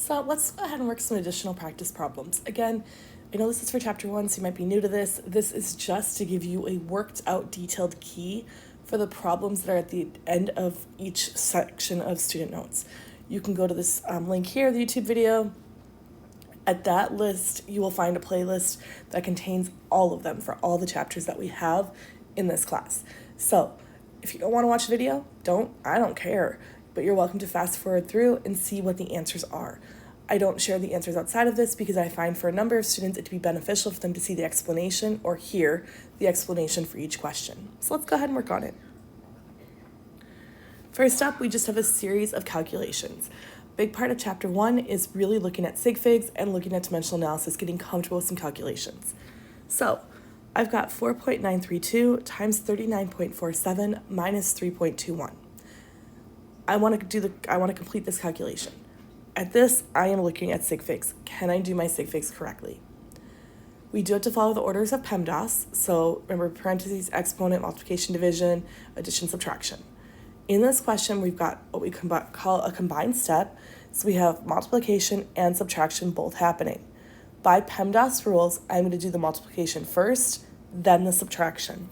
So let's go ahead and work some additional practice problems. Again, I know this is for chapter 1, so you might be new to this. This is just to give you a worked out detailed key for the problems that are at the end of each section of student notes. You can go to this link here, the YouTube video. At that list, you will find a playlist that contains all of them for all the chapters that we have in this class. So if you don't want to watch the video, I don't care, but you're welcome to fast forward through and see what the answers are. I don't share the answers outside of this because I find for a number of students it to be beneficial for them to see the explanation or hear the explanation for each question. So let's go ahead and work on it. First up, we just have a series of calculations. Big part of chapter 1 is really looking at sig figs and looking at dimensional analysis, getting comfortable with some calculations. So I've got 4.932 times 39.47 minus 3.21. I want to complete this calculation. At this, I am looking at sig figs. Can I do my sig figs correctly? We do have to follow the orders of PEMDAS. So remember, parentheses, exponent, multiplication, division, addition, subtraction. In this question, we've got what we call a combined step. So we have multiplication and subtraction both happening. By PEMDAS rules, I'm going to do the multiplication first, then the subtraction.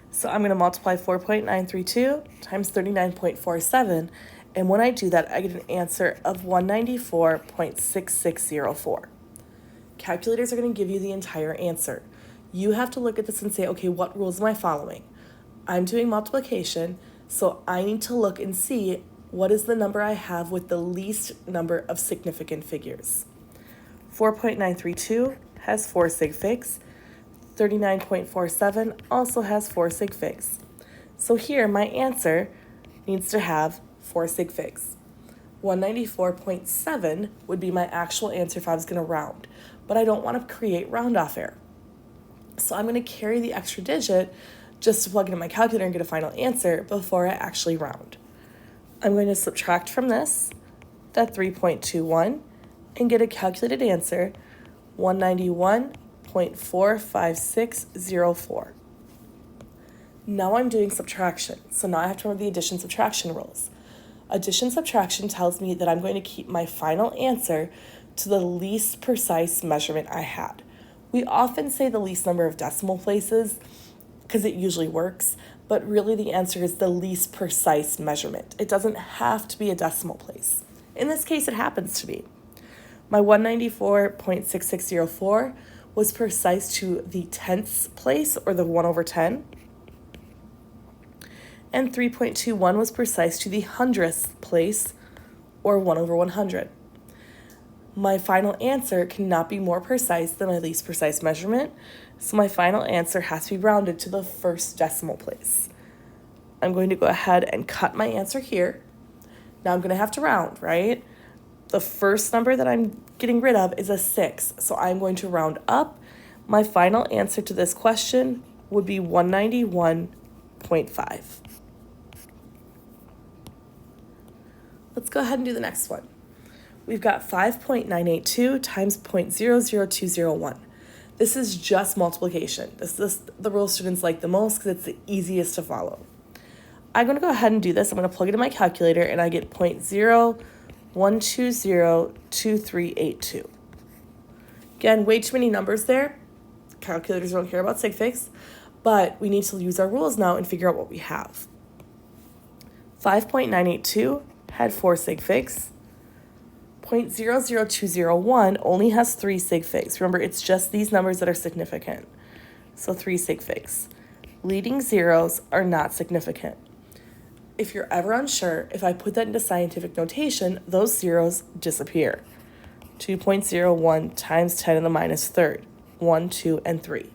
So I'm going to multiply 4.932 times 39.47, and when I do that, I get an answer of 194.6604. Calculators are going to give you the entire answer. You have to look at this and say, okay, what rules am I following? I'm doing multiplication, so I need to look and see what is the number I have with the least number of significant figures. 4.932 has 4 sig figs. 39.47 also has 4 sig figs. So here, my answer needs to have 4 sig figs. 194.7 would be my actual answer if I was going to round, but I don't want to create round-off error. So I'm going to carry the extra digit just to plug it in my calculator and get a final answer before I actually round. I'm going to subtract from this that 3.21 and get a calculated answer, 191.45604. Now I'm doing subtraction, so now I have to remember the addition-subtraction rules. Addition-subtraction tells me that I'm going to keep my final answer to the least precise measurement I had. We often say the least number of decimal places because it usually works, but really the answer is the least precise measurement. It doesn't have to be a decimal place. In this case, it happens to be. My 194.6604 was precise to the tenths place, or the 1 over 10, and 3.21 was precise to the hundredth place, or 1 over 100. My final answer cannot be more precise than my least precise measurement, so my final answer has to be rounded to the first decimal place. I'm going to go ahead and cut my answer here. Now I'm going to have to round, right? The first number that I'm getting rid of is a 6, so I'm going to round up. My final answer to this question would be 191.5. Let's go ahead and do the next one. We've got 5.982 times 0.00201. This is just multiplication. This is the rule students like the most because it's the easiest to follow. I'm going to go ahead and do this. I'm going to plug it in my calculator, and I get 0.01202382. Again, way too many numbers there. Calculators don't care about sig figs, but we need to use our rules now and figure out what we have. 5.982 had 4 sig figs. 0.00201 only has 3 sig figs. Remember, it's just these numbers that are significant. So 3 sig figs. Leading zeros are not significant. If you're ever unsure, if I put that into scientific notation, those zeros disappear. 2.01 times 10 to the minus third. 1, 2, and 3.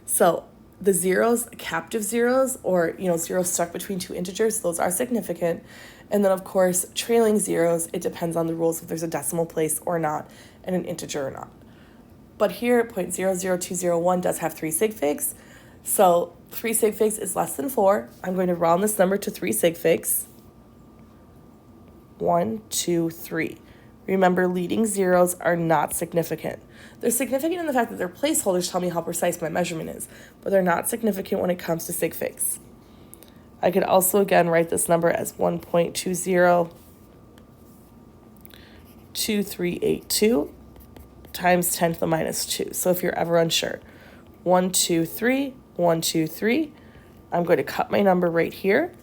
So the zeros, captive zeros, or zeros stuck between two integers, those are significant. And then, of course, trailing zeros, it depends on the rules if there's a decimal place or not, and an integer or not. But here, 0.00201 does have 3 sig figs. So 3 sig figs is less than 4. I'm going to round this number to 3 sig figs. 1, 2, 3. Remember, leading zeros are not significant. They're significant in the fact that their placeholders tell me how precise my measurement is, but they're not significant when it comes to sig figs. I could also, again, write this number as 1.20 2382 times 10 to the minus 2. So if you're ever unsure, 123, 123. I'm going to cut my number right here.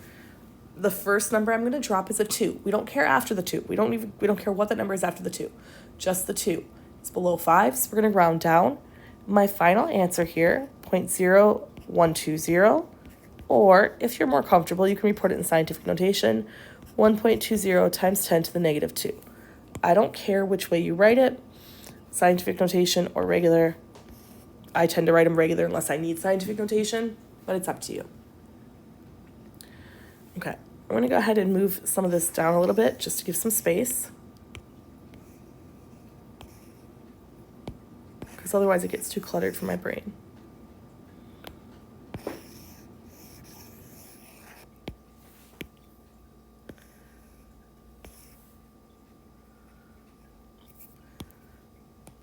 The first number I'm going to drop is a 2. We don't care after the 2. We don't care what the number is after the 2. Just the 2. It's below 5, so we're going to round down. My final answer here, 0.0120, or if you're more comfortable, you can report it in scientific notation, 1.20 times 10 to the negative 2. I don't care which way you write it, scientific notation or regular. I tend to write them regular unless I need scientific notation, but it's up to you. Okay, I'm going to go ahead and move some of this down a little bit just to give some space, because otherwise it gets too cluttered for my brain.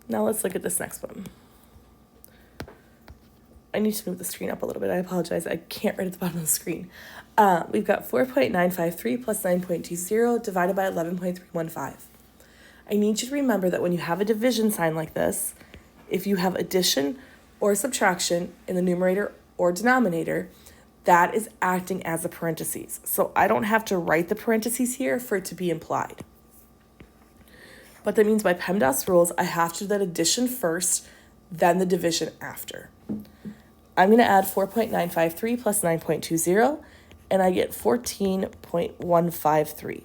Now let's look at this next one. I need to move the screen up a little bit. I apologize. I can't write at the bottom of the screen. We've got 4.953 plus 9.20 divided by 11.315. I need you to remember that when you have a division sign like this, if you have addition or subtraction in the numerator or denominator, that is acting as a parentheses. So I don't have to write the parentheses here for it to be implied. But that means by PEMDAS rules, I have to do that addition first, then the division after. I'm going to add 4.953 plus 9.20, and I get 14.153.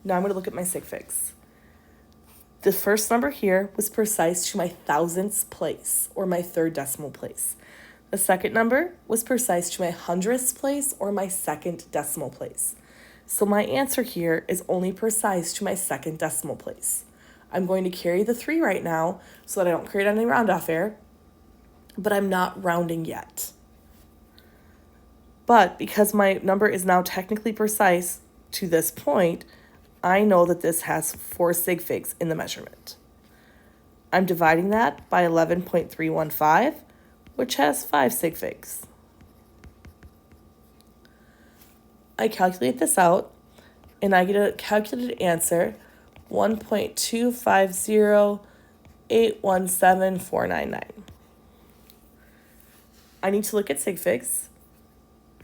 Now I'm going to look at my sig figs. The first number here was precise to my thousandths place, or my third decimal place. The second number was precise to my hundredths place, or my second decimal place. So my answer here is only precise to my second decimal place. I'm going to carry the 3 right now so that I don't create any round off error, but I'm not rounding yet. But because my number is now technically precise to this point, I know that this has 4 sig figs in the measurement. I'm dividing that by 11.315, which has 5 sig figs. I calculate this out, and I get a calculated answer, 1.250817499. I need to look at sig figs.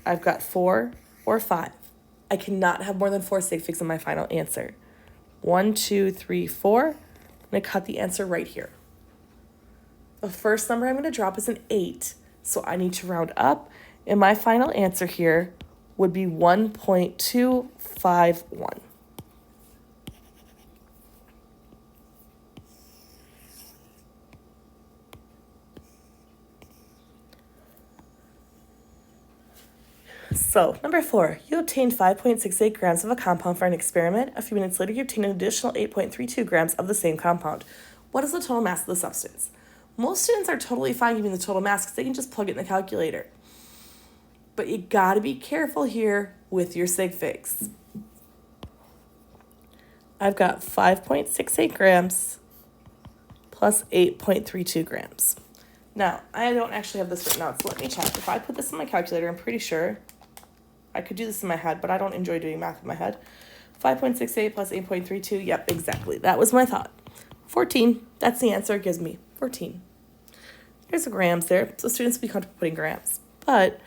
I've got 4 or 5. I cannot have more than 4 sig figs in my final answer. 1, 2, 3, 4. I'm going to cut the answer right here. The first number I'm going to drop is an 8, so I need to round up, and my final answer here would be 1.251. So, number 4, you obtained 5.68 grams of a compound for an experiment. A few minutes later, you obtained an additional 8.32 grams of the same compound. What is the total mass of the substance? Most students are totally fine giving the total mass because they can just plug it in the calculator. But you gotta be careful here with your sig figs. I've got 5.68 grams plus 8.32 grams. Now, I don't actually have this written out, so let me check. If I put this in my calculator, I'm pretty sure I could do this in my head, but I don't enjoy doing math in my head. 5.68 plus 8.32, yep, exactly. That was my thought. 14, that's the answer it gives me, 14. There's the grams there, so students will be comfortable putting grams. But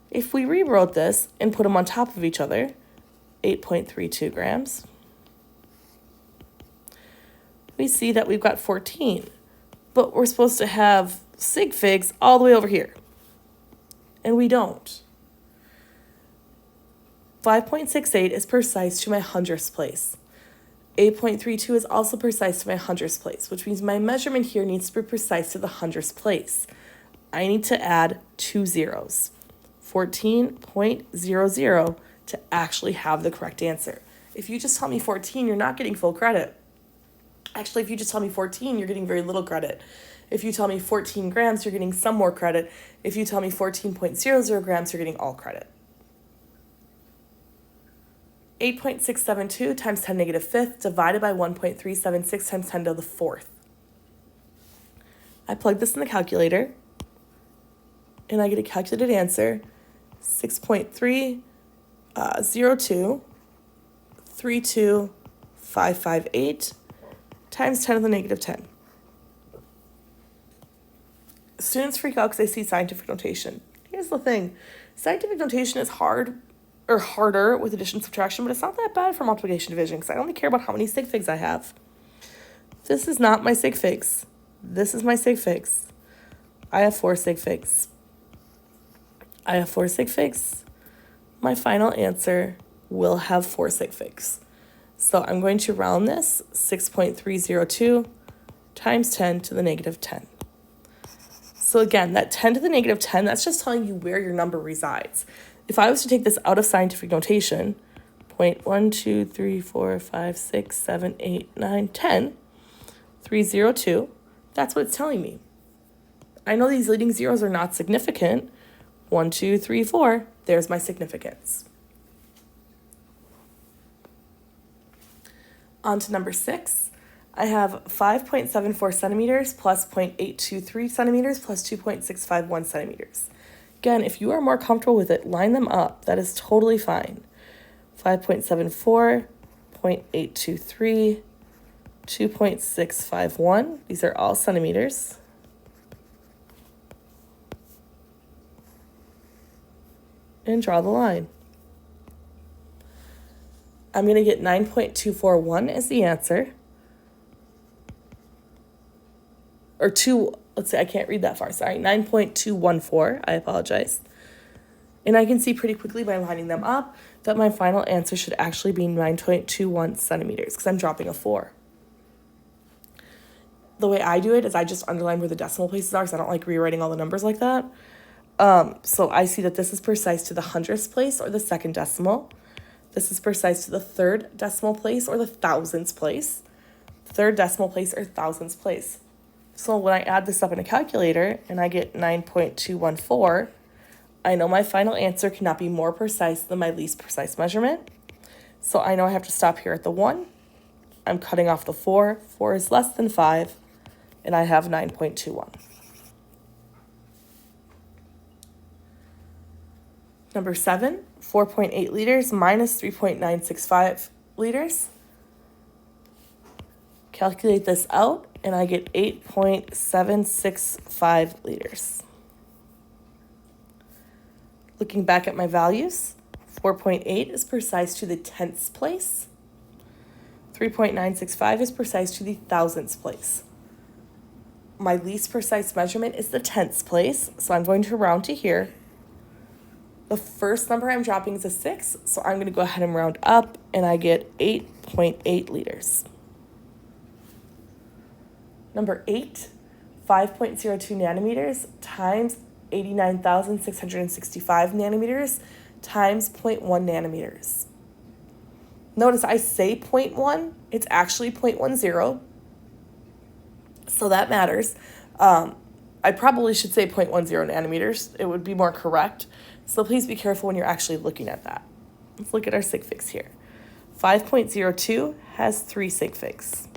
if we rewrote this and put them on top of each other, 8.32 grams, we see that we've got 14, but we're supposed to have sig figs all the way over here, and we don't. 5.68 is precise to my hundredths place. 8.32 is also precise to my hundredths place, which means my measurement here needs to be precise to the hundredths place. I need to add 2 zeros, 14.00, to actually have the correct answer. If you just tell me 14, you're not getting full credit. Actually, if you just tell me 14, you're getting very little credit. If you tell me 14 grams, you're getting some more credit. If you tell me 14.00 grams, you're getting all credit. 8.672 times 10 negative fifth divided by 1.376 times 10 to the fourth. I plug this in the calculator, and I get a calculated answer, 6.302 32558 times 10 to the negative 10. Students freak out because they see scientific notation. Here's the thing. Scientific notation is hard or harder with addition and subtraction, but it's not that bad for multiplication division because I only care about how many sig figs I have. This is not my sig figs. This is my sig figs. I have 4 sig figs. I have 4 sig figs. My final answer will have 4 sig figs. So I'm going to round this 6.302 times 10 to the negative 10. So again, that 10 to the negative 10, that's just telling you where your number resides. If I was to take this out of scientific notation, 0.1, 2, 3, 4, 5, 6, 7, 8, 9, 10, 302, that's what it's telling me. I know these leading zeros are not significant. 1, 2, 3, 4, there's my significance. On to number 6. I have 5.74 centimeters plus 0.823 centimeters plus 2.651 centimeters. Again, if you are more comfortable with it, line them up. That is totally fine. 5.74, 0.823, 2.651. These are all centimeters. And draw the line. I'm going to get 9.241 as the answer. Or 2, let's say I can't read that far, sorry. 9.214, I apologize. And I can see pretty quickly by lining them up that my final answer should actually be 9.21 centimeters because I'm dropping a 4. The way I do it is I just underline where the decimal places are because I don't like rewriting all the numbers like that. So I see that this is precise to the hundredths place or the second decimal. This is precise to the third decimal place or the thousandths place. Third decimal place or thousandths place. So when I add this up in a calculator and I get 9.214, I know my final answer cannot be more precise than my least precise measurement. So I know I have to stop here at the 1. I'm cutting off the 4. 4 is less than 5, and I have 9.21. Number 7, 4.8 liters minus 3.965 liters. Calculate this out, and I get 8.765 liters. Looking back at my values, 4.8 is precise to the tenths place. 3.965 is precise to the thousandths place. My least precise measurement is the tenths place, so I'm going to round to here. The first number I'm dropping is a 6, so I'm going to go ahead and round up, and I get 8.8 liters. Number 8, 5.02 nanometers times 89,665 nanometers times 0.1 nanometers. Notice I say 0.1, it's actually 0.10, so that matters. I probably should say 0.10 nanometers. It would be more correct. So please be careful when you're actually looking at that. Let's look at our sig figs here. 5.02 has 3 sig figs.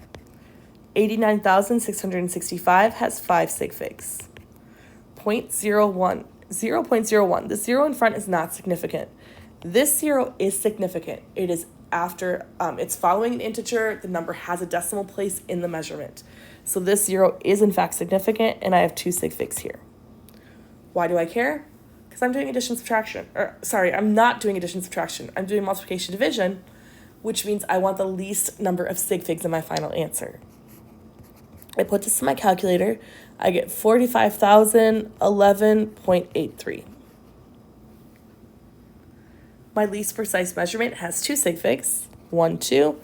89,665 has 5 sig figs. 0.01, the 0 in front is not significant. This 0 is significant. It is after, it's following an integer. The number has a decimal place in the measurement. So this 0 is in fact significant, and I have 2 sig figs here. Why do I care? Because I'm doing addition subtraction. I'm not doing addition subtraction. I'm doing multiplication division, which means I want the least number of sig figs in my final answer. I put this in my calculator. I get 45,011.83. My least precise measurement has 2 sig figs, 1, 2.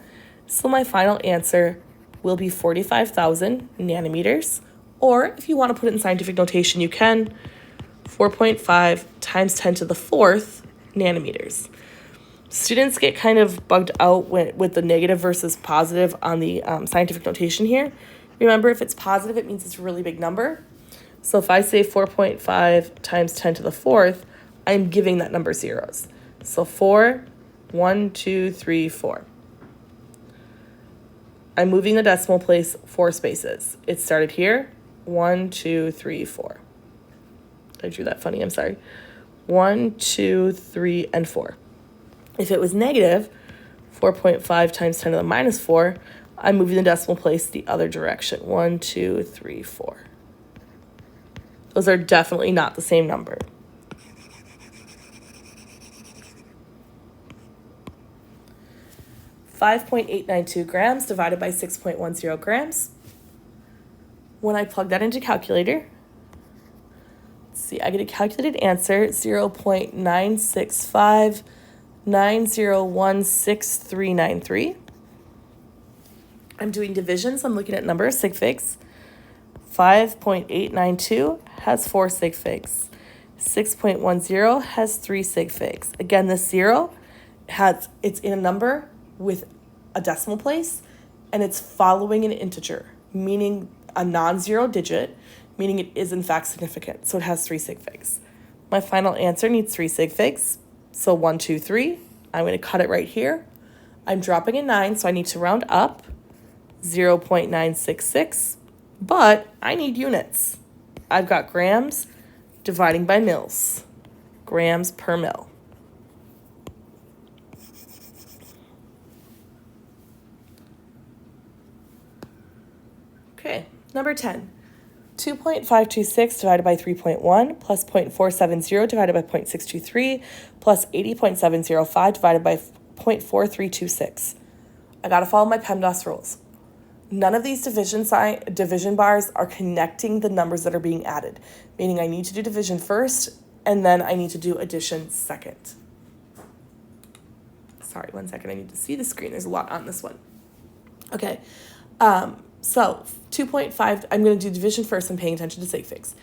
So my final answer will be 45,000 nanometers. Or if you want to put it in scientific notation, you can. 4.5 times 10 to the 4th nanometers. Students get kind of bugged out with the negative versus positive on the scientific notation here. Remember, if it's positive, it means it's a really big number. So if I say 4.5 times 10 to the 4th, I'm giving that number zeros. So 4, 1, 2, 3, 4. I'm moving the decimal place 4 spaces. It started here, 1, 2, 3, 4. I drew that funny, I'm sorry. 1, 2, 3, and 4. If it was negative, 4.5 times 10 to the minus 4, I'm moving the decimal place the other direction. 1, 2, 3, 4. Those are definitely not the same number. $5.892 grams divided by 6.10 grams. When I plug that into calculator, let's see, I get a calculated answer, 0.96590163393. I'm doing division, so I'm looking at number of sig figs. 5.892 has 4 sig figs. 6.10 has 3 sig figs. Again, this 0 it's in a number with a decimal place, and it's following an integer, meaning a non-zero digit, meaning it is in fact significant. So it has 3 sig figs. My final answer needs 3 sig figs. So 1, 2, 3. I'm going to cut it right here. I'm dropping a 9, so I need to round up. 0.966. But I need units. I've got grams dividing by mils. Grams per mil. Okay, number 10. 2.526 divided by 3.1 plus 0.470 divided by 0.623 plus 80.705 divided by 0.4326. I gotta follow my PEMDAS rules. None of these division bars are connecting the numbers that are being added, meaning I need to do division first, and then I need to do addition second. Sorry, 1 second, I need to see the screen. There's a lot on this one. Okay, so 2.5, I'm going to do division first. I'm paying attention to sig figs.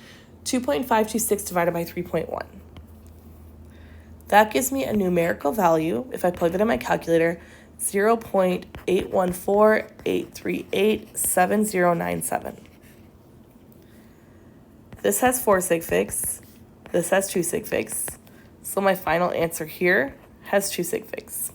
2.526 divided by 3.1. That gives me a numerical value, if I plug it in my calculator, 0.814838797. This has 4 sig figs. This has 2 sig figs. So my final answer here has 2 sig figs.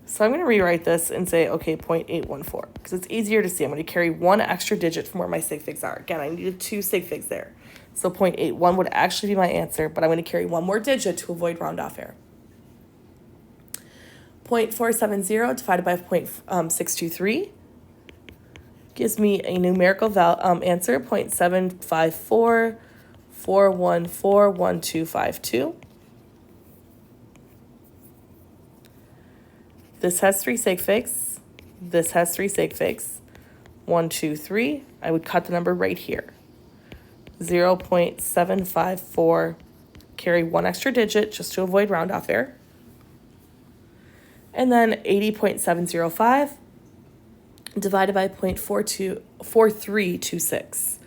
So I'm going to rewrite this and say, okay, 0.814, because it's easier to see. I'm going to carry 1 extra digit from where my sig figs are. Again, I needed 2 sig figs there. So 0.81 would actually be my answer, but I'm going to carry 1 more digit to avoid round off error. 0.470 divided by 0.623 gives me a numerical answer, 0.75441411252. This has 3 sig figs. This has 3 sig figs. 1, 2, 3. I would cut the number right here. 0.754. Carry 1 extra digit just to avoid round off error. And then 80.705 divided by 0.4326.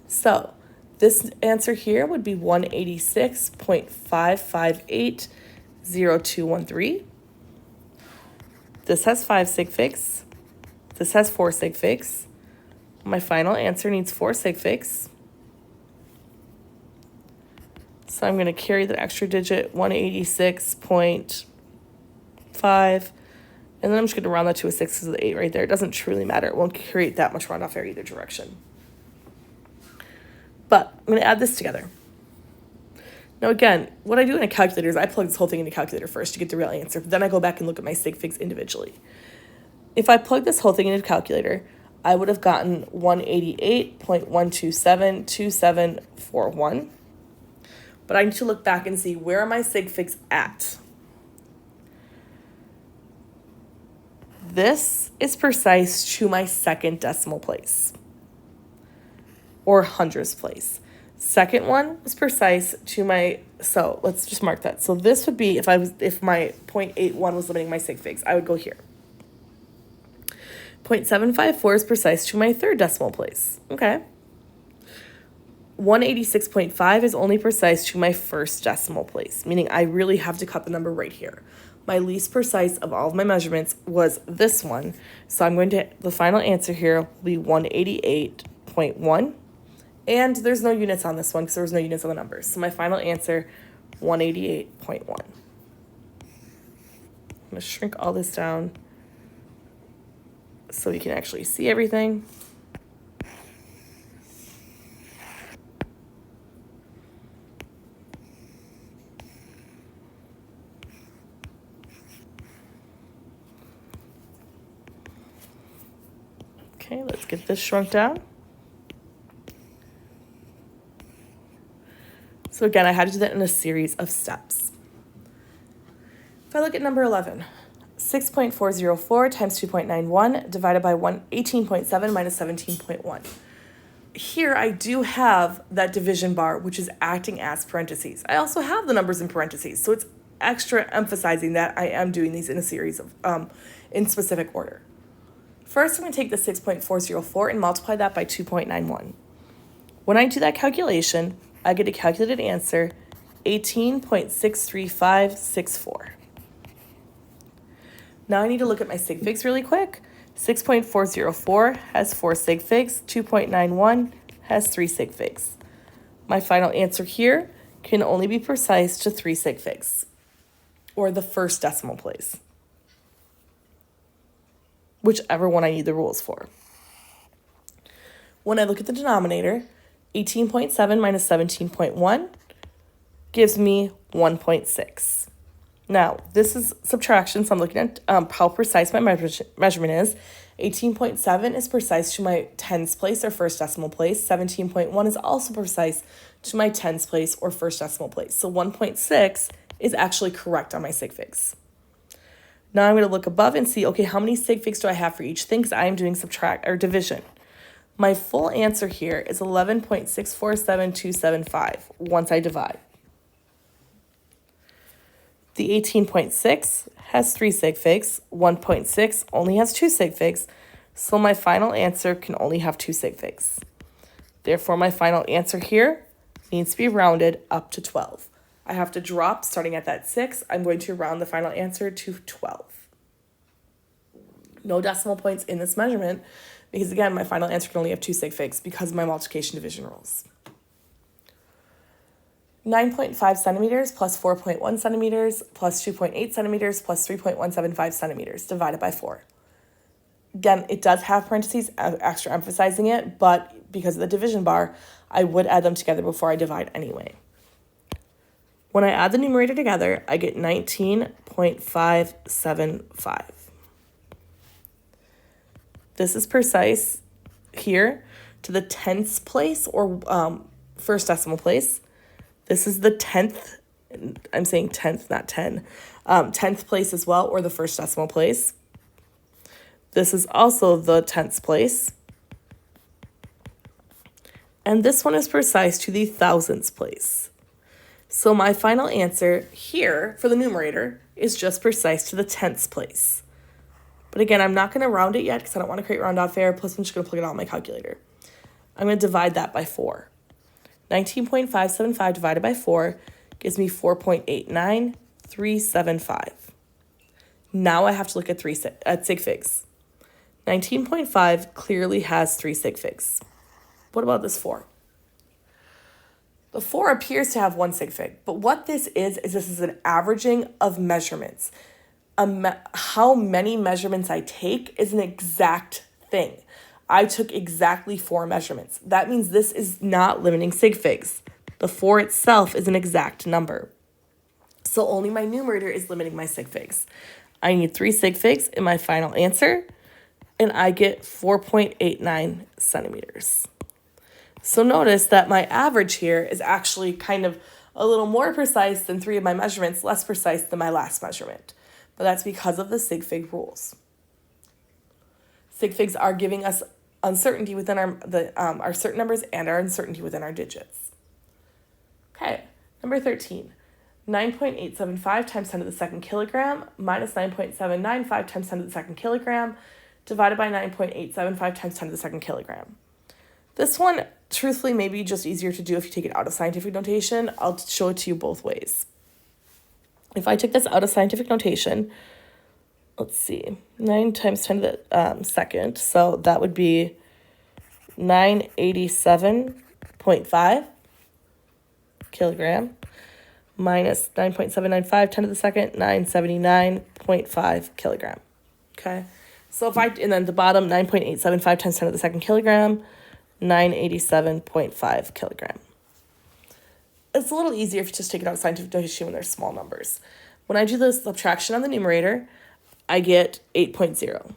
So this answer here would be 186.5580213. This has 5 sig figs. This has 4 sig figs. My final answer needs 4 sig figs. So I'm going to carry the extra digit, 186.5. And then I'm just going to round that to a 6 because of the 8 right there. It doesn't truly matter. It won't create that much round off error either direction. But I'm going to add this together. Now again, what I do in a calculator is I plug this whole thing into a calculator first to get the real answer. But then I go back and look at my sig figs individually. If I plug this whole thing into a calculator, I would have gotten 188.1272741. But I need to look back and see, where are my sig figs at? This is precise to my second decimal place, or hundredths place. Second one was precise to my, so let's just mark that. So this would be, if my 0.81 was limiting my sig figs, I would go here. 0.754 is precise to my third decimal place. Okay. 186.5 is only precise to my first decimal place, meaning I really have to cut the number right here. My least precise of all of my measurements was this one. So I'm going to, the final answer here will be 188.1. And there's no units on this one because there was no units on the numbers. So my final answer, 188.1. I'm going to shrink all this down so you can actually see everything. Okay, let's get this shrunk down. So again, I had to do that in a series of steps. If I look at number 11, 6.404 times 2.91 divided by 18.7 minus 17.1. Here I do have that division bar, which is acting as parentheses. I also have the numbers in parentheses, so it's extra emphasizing that I am doing these in a series of, in specific order. First, I'm going to take the 6.404 and multiply that by 2.91. When I do that calculation, I get a calculated answer, 18.63564. Now I need to look at my sig figs really quick. 6.404 has 4 sig figs, 2.91 has 3 sig figs. My final answer here can only be precise to 3 sig figs, or the first decimal place, whichever one I need the rules for. When I look at the denominator, 18.7 minus 17.1 gives me 1.6. Now, this is subtraction, so I'm looking at how precise my measurement is. 18.7 is precise to my tens place or first decimal place. 17.1 is also precise to my tens place or first decimal place. So 1.6 is actually correct on my sig figs. Now I'm going to look above and see, okay, how many sig figs do I have for each thing? Because I am doing subtract or division. My full answer here is 11.647275 once I divide. The 18.6 has 3 sig figs, 1.6 only has 2 sig figs, so my final answer can only have 2 sig figs. Therefore, my final answer here needs to be rounded up to 12. I have to drop, starting at that 6, I'm going to round the final answer to 12. No decimal points in this measurement, because again, my final answer can only have 2 sig figs because of my multiplication division rules. 9.5 centimeters plus 4.1 centimeters plus 2.8 centimeters plus 3.175 centimeters divided by 4. Again, it does have parentheses, extra emphasizing it, but because of the division bar, I would add them together before I divide anyway. When I add the numerator together, I get 19.575. This is precise here to the tenths place or first decimal place. This is the 10th, I'm saying 10th, not 10, 10th place as well, or the first decimal place. This is also the 10th place. And this one is precise to the thousandths place. So my final answer here for the numerator is just precise to the tenths place. But again, I'm not going to round it yet because I don't want to create round off error, plus I'm just going to plug it out in my calculator. I'm going to divide that by 4. 19.575 divided by 4 gives me 4.89375. Now I have to look at sig figs. 19.5 clearly has 3 sig figs. What about this 4? The 4 appears to have 1 sig fig, but what this is this is an averaging of measurements. How many measurements I take is an exact thing. I took exactly 4 measurements. That means this is not limiting sig figs. The 4 itself is an exact number. So only my numerator is limiting my sig figs. I need 3 sig figs in my final answer, and I get 4.89 centimeters. So notice that my average here is actually kind of a little more precise than 3 of my measurements, less precise than my last measurement. But that's because of the sig fig rules. Sig figs are giving us uncertainty within our certain numbers and our uncertainty within our digits. Okay, number 13. 9.875 times 10 to the second kilogram minus 9.795 times 10 to the second kilogram divided by 9.875 times 10 to the second kilogram. This one, truthfully, may be just easier to do if you take it out of scientific notation. I'll show it to you both ways. If I took this out of scientific notation, let's see, 9 times 10 to the second, so that would be 987.5 kilogram minus 9.795 10 to the second, 979.5 kilogram. Okay, so if and then the bottom, 9.875 times 10 to the second kilogram, 987.5 kilogram. It's a little easier if you just take it out of scientific notation when there's small numbers. When I do the subtraction on the numerator, I get 8.0.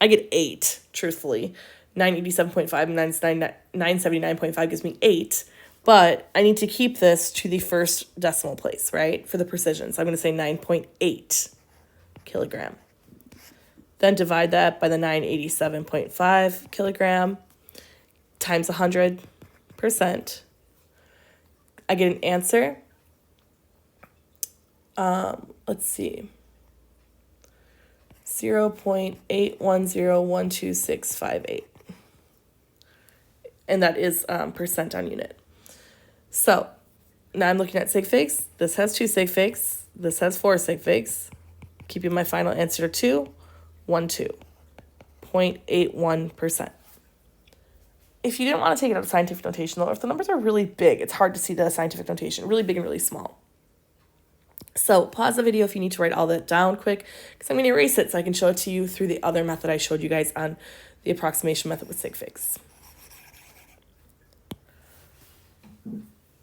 I get 8, truthfully. 987.5 minus 979.5 gives me 8. But I need to keep this to the first decimal place, right, for the precision. So I'm going to say 9.8 kilogram. Then divide that by the 987.5 kilogram times 100%. I get an answer. Let's see. 0.8101268. And that is percent on unit. So now I'm looking at sig figs. This has 2 sig figs. This has 4 sig figs. Keeping my final answer to 0.81%. If you didn't want to take it out of scientific notation, though, if the numbers are really big, it's hard to see the scientific notation, really big and really small. So pause the video if you need to write all that down quick, because I'm going to erase it so I can show it to you through the other method I showed you guys on the approximation method with sig figs.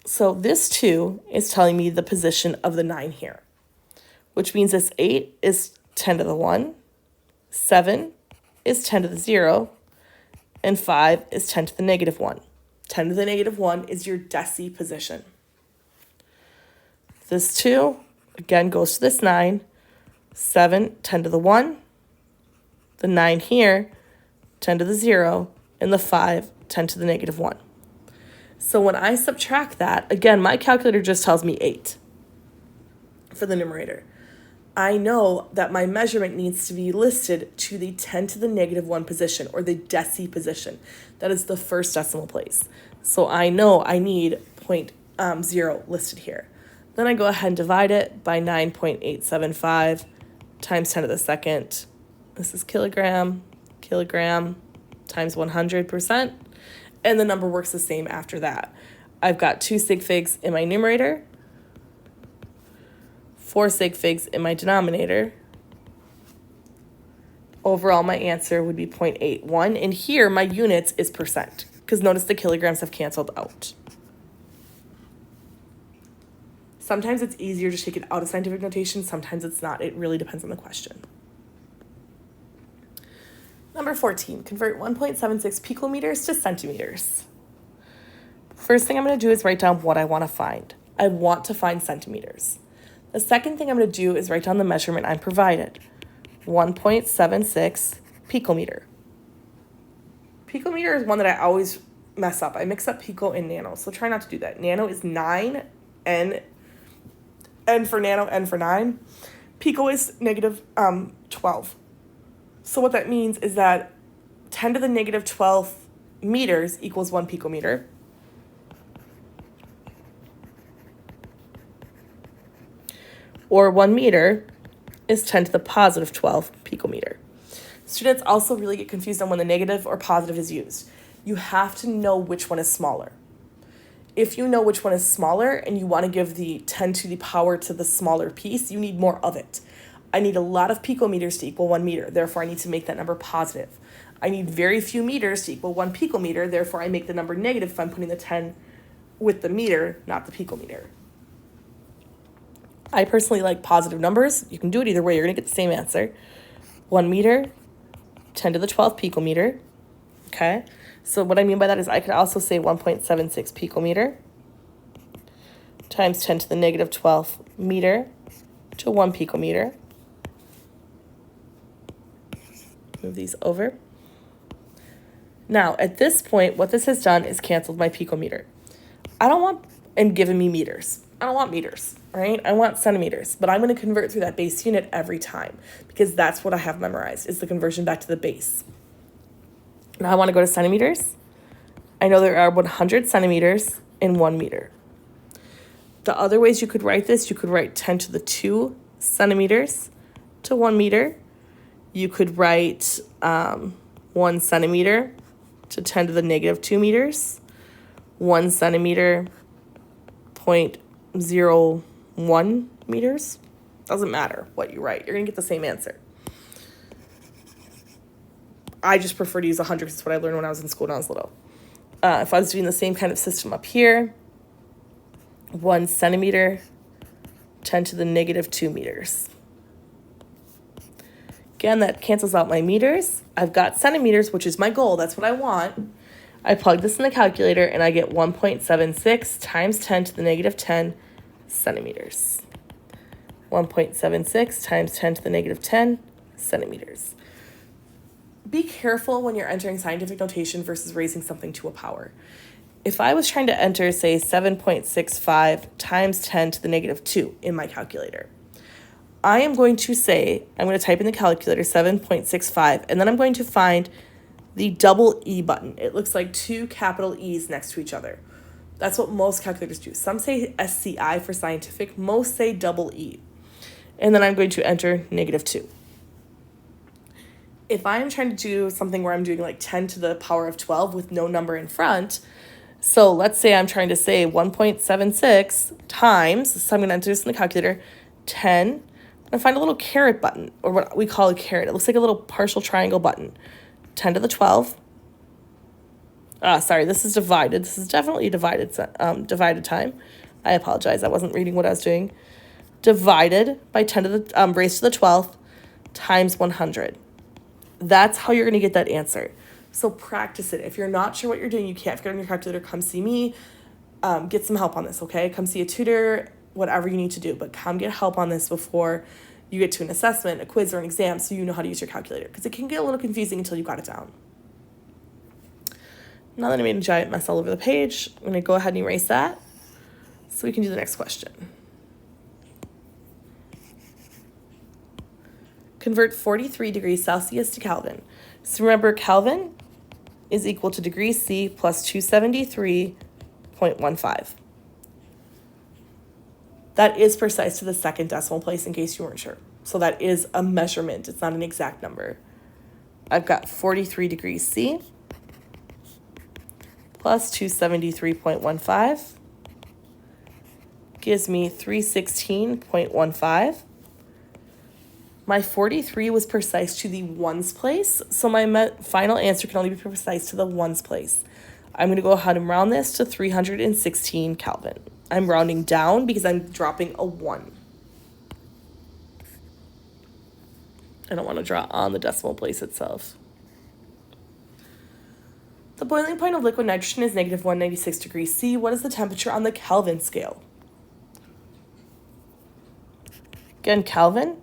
So this 2 is telling me the position of the 9 here, which means this 8 is 10 to the 1, 7 is 10 to the 0, and 5 is 10 to the negative 1. 10 to the negative 1 is your deci position. This 2, again, goes to this 9, 7, 10 to the 1, the 9 here, 10 to the 0, and the 5, 10 to the negative 1. So when I subtract that, again, my calculator just tells me 8 for the numerator. I know that my measurement needs to be listed to the 10 to the negative 1 position, or the deci position. That is the first decimal place. So I know I need 0.0 listed here. Then I go ahead and divide it by 9.875 times 10 to the second. This is kilogram times 100%. And the number works the same after that. I've got 2 sig figs in my numerator, 4 sig figs in my denominator. Overall, my answer would be 0.81. And here, my units is percent, because notice the kilograms have canceled out. Sometimes it's easier to take it out of scientific notation. Sometimes it's not. It really depends on the question. Number 14, convert 1.76 picometers to centimeters. First thing I'm going to do is write down what I want to find. I want to find centimeters. The second thing I'm going to do is write down the measurement I'm provided. 1.76 picometer. Picometer is one that I always mess up. I mix up pico and nano, so try not to do that. Nano is 9, N for nano, N for 9. Pico is negative 12. So what that means is that 10 to the negative 12 meters equals 1 picometer. Or 1 meter is 10 to the positive 12 picometer. Students also really get confused on when the negative or positive is used. You have to know which one is smaller. If you know which one is smaller and you want to give the 10 to the power to the smaller piece, you need more of it. I need a lot of picometers to equal 1 meter. Therefore, I need to make that number positive. I need very few meters to equal 1 picometer. Therefore, I make the number negative if I'm putting the 10 with the meter, not the picometer. I personally like positive numbers. You can do it either way. You're going to get the same answer. 1 meter, 10 to the 12 picometer. Okay? So what I mean by that is I could also say 1.76 picometer times 10 to the negative 12 meter to 1 picometer. Move these over. Now, at this point, what this has done is canceled my picometer. I don't want, and given me meters. I don't want meters, right? I want centimeters, but I'm going to convert through that base unit every time because that's what I have memorized is the conversion back to the base. Now I want to go to centimeters. I know there are 100 centimeters in 1 meter. The other ways you could write this, you could write 10 to the 2 centimeters to 1 meter. You could write 1 centimeter to 10 to the negative 2 meters. 1 centimeter, 0.01 meters. Doesn't matter what you write. You're going to get the same answer. I just prefer to use 100 because it's what I learned when I was in school when I was little. If I was doing the same kind of system up here, 1 centimeter, 10 to the negative 2 meters. Again, that cancels out my meters. I've got centimeters, which is my goal. That's what I want. I plug this in the calculator and I get 1.76 times 10 to the negative 10 centimeters. 1.76 times 10 to the negative 10 centimeters. Be careful when you're entering scientific notation versus raising something to a power. If I was trying to enter, say, 7.65 times 10 to the negative 2 in my calculator, I am going to say, I'm going to type in the calculator 7.65, and then I'm going to find the double E button. It looks like two capital E's next to each other. That's what most calculators do. Some say SCI for scientific, most say double E. And then I'm going to enter negative 2. If I'm trying to do something where I'm doing like 10 to the power of 12 with no number in front, so let's say I'm trying to say 1.76 times, so I'm going to enter this in the calculator, 10, and find a little caret button, or what we call a caret. It looks like a little partial triangle button. 10 to the 12. Sorry, this is divided. This is definitely divided time. I apologize. I wasn't reading what I was doing. Divided by 10 to the raised to the 12th times 100. That's how you're going to get that answer. So practice it. If you're not sure what you're doing, you can't figure out on your calculator, come see me. Get some help on this, okay? Come see a tutor, whatever you need to do. But come get help on this before you get to an assessment, a quiz, or an exam so you know how to use your calculator. Because it can get a little confusing until you got it down. Now that I made a giant mess all over the page, I'm going to go ahead and erase that so we can do the next question. Convert 43 degrees Celsius to Kelvin. So remember, Kelvin is equal to degrees C plus 273.15. That is precise to the second decimal place in case you weren't sure. So that is a measurement. It's not an exact number. I've got 43 degrees C plus 273.15 gives me 316.15. My 43 was precise to the ones place, so my final answer can only be precise to the ones place. I'm going to go ahead and round this to 316 Kelvin. I'm rounding down because I'm dropping a 1. I don't want to draw on the decimal place itself. The boiling point of liquid nitrogen is negative 196 degrees C. What is the temperature on the Kelvin scale? Again, Kelvin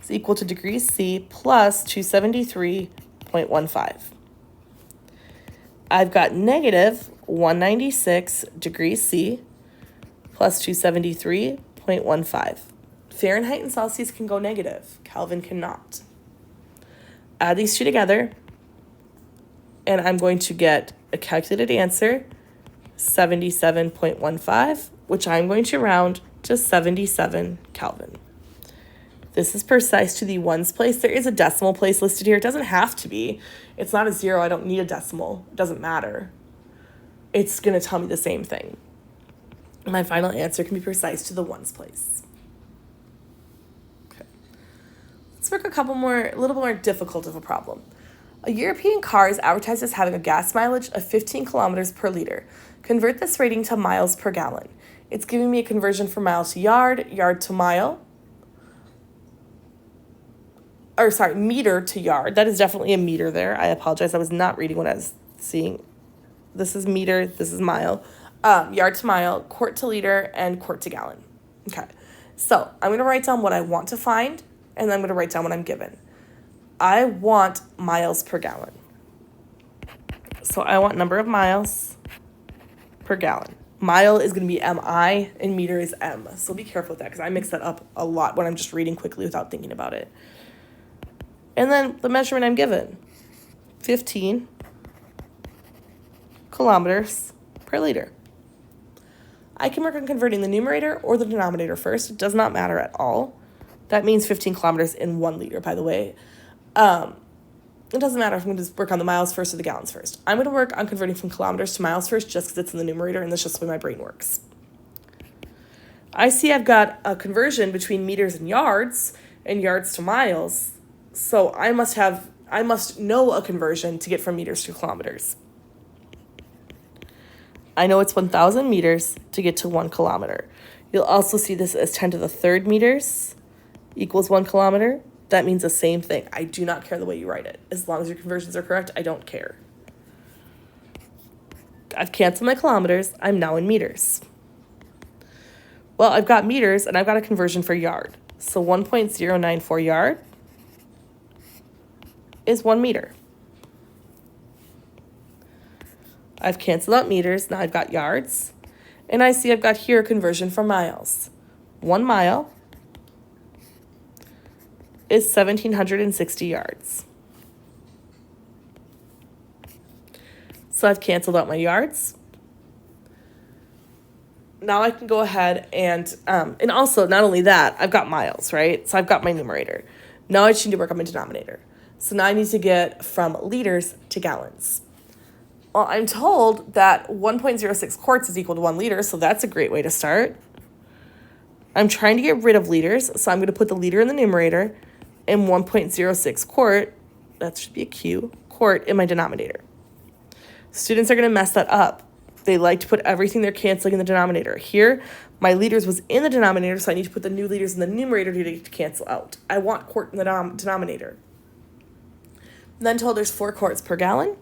is equal to degrees C plus 273.15. I've got negative 196 degrees C plus 273.15. Fahrenheit and Celsius can go negative. Kelvin cannot. Add these two together, and I'm going to get a calculated answer, 77.15, which I'm going to round to 77 Kelvin. This is precise to the ones place. There is a decimal place listed here. It doesn't have to be. It's not a 0. I don't need a decimal. It doesn't matter. It's going to tell me the same thing. My final answer can be precise to the ones place. Okay. Let's work a little more difficult of a problem. A European car is advertised as having a gas mileage of 15 kilometers per liter. Convert this rating to miles per gallon. It's giving me a conversion from mile to yard, yard to mile. Meter to yard. That is definitely a meter there. I apologize. I was not reading what I was seeing. This is meter. This is mile. Yard to mile, quart to liter, and quart to gallon. Okay. So I'm going to write down what I want to find, and then I'm going to write down what I'm given. I want miles per gallon. So I want number of miles per gallon. Mile is going to be MI, and meter is M. So be careful with that because I mix that up a lot when I'm just reading quickly without thinking about it. And then the measurement I'm given, 15 kilometers per liter. I can work on converting the numerator or the denominator first. It does not matter at all. That means 15 kilometers in 1 liter, by the way. It doesn't matter if I'm going to work on the miles first or the gallons first. I'm going to work on converting from kilometers to miles first just because it's in the numerator, and that's just the way my brain works. I see I've got a conversion between meters and yards to miles. So I must know a conversion to get from meters to kilometers. I know it's 1,000 meters to get to 1 kilometer. You'll also see this as 10 to the third meters equals 1 kilometer. That means the same thing. I do not care the way you write it. As long as your conversions are correct, I don't care. I've canceled my kilometers. I'm now in meters. Well, I've got meters and I've got a conversion for yard. So 1.094 yard is 1 meter. I've canceled out meters. Now I've got yards. And I see I've got here a conversion for miles. 1 mile is 1,760 yards. So I've canceled out my yards. Now I can go ahead and also not only that, I've got miles, right? So I've got my numerator. Now I just need to work on my denominator. So now I need to get from liters to gallons. Well, I'm told that 1.06 quarts is equal to 1 liter, so that's a great way to start. I'm trying to get rid of liters, so I'm going to put the liter in the numerator and 1.06 quart, that should be a Q, quart in my denominator. Students are going to mess that up. They like to put everything they're canceling in the denominator. Here, my liters was in the denominator, so I need to put the new liters in the numerator to cancel out. I want quart in the denominator. Then told there's 4 quarts per gallon.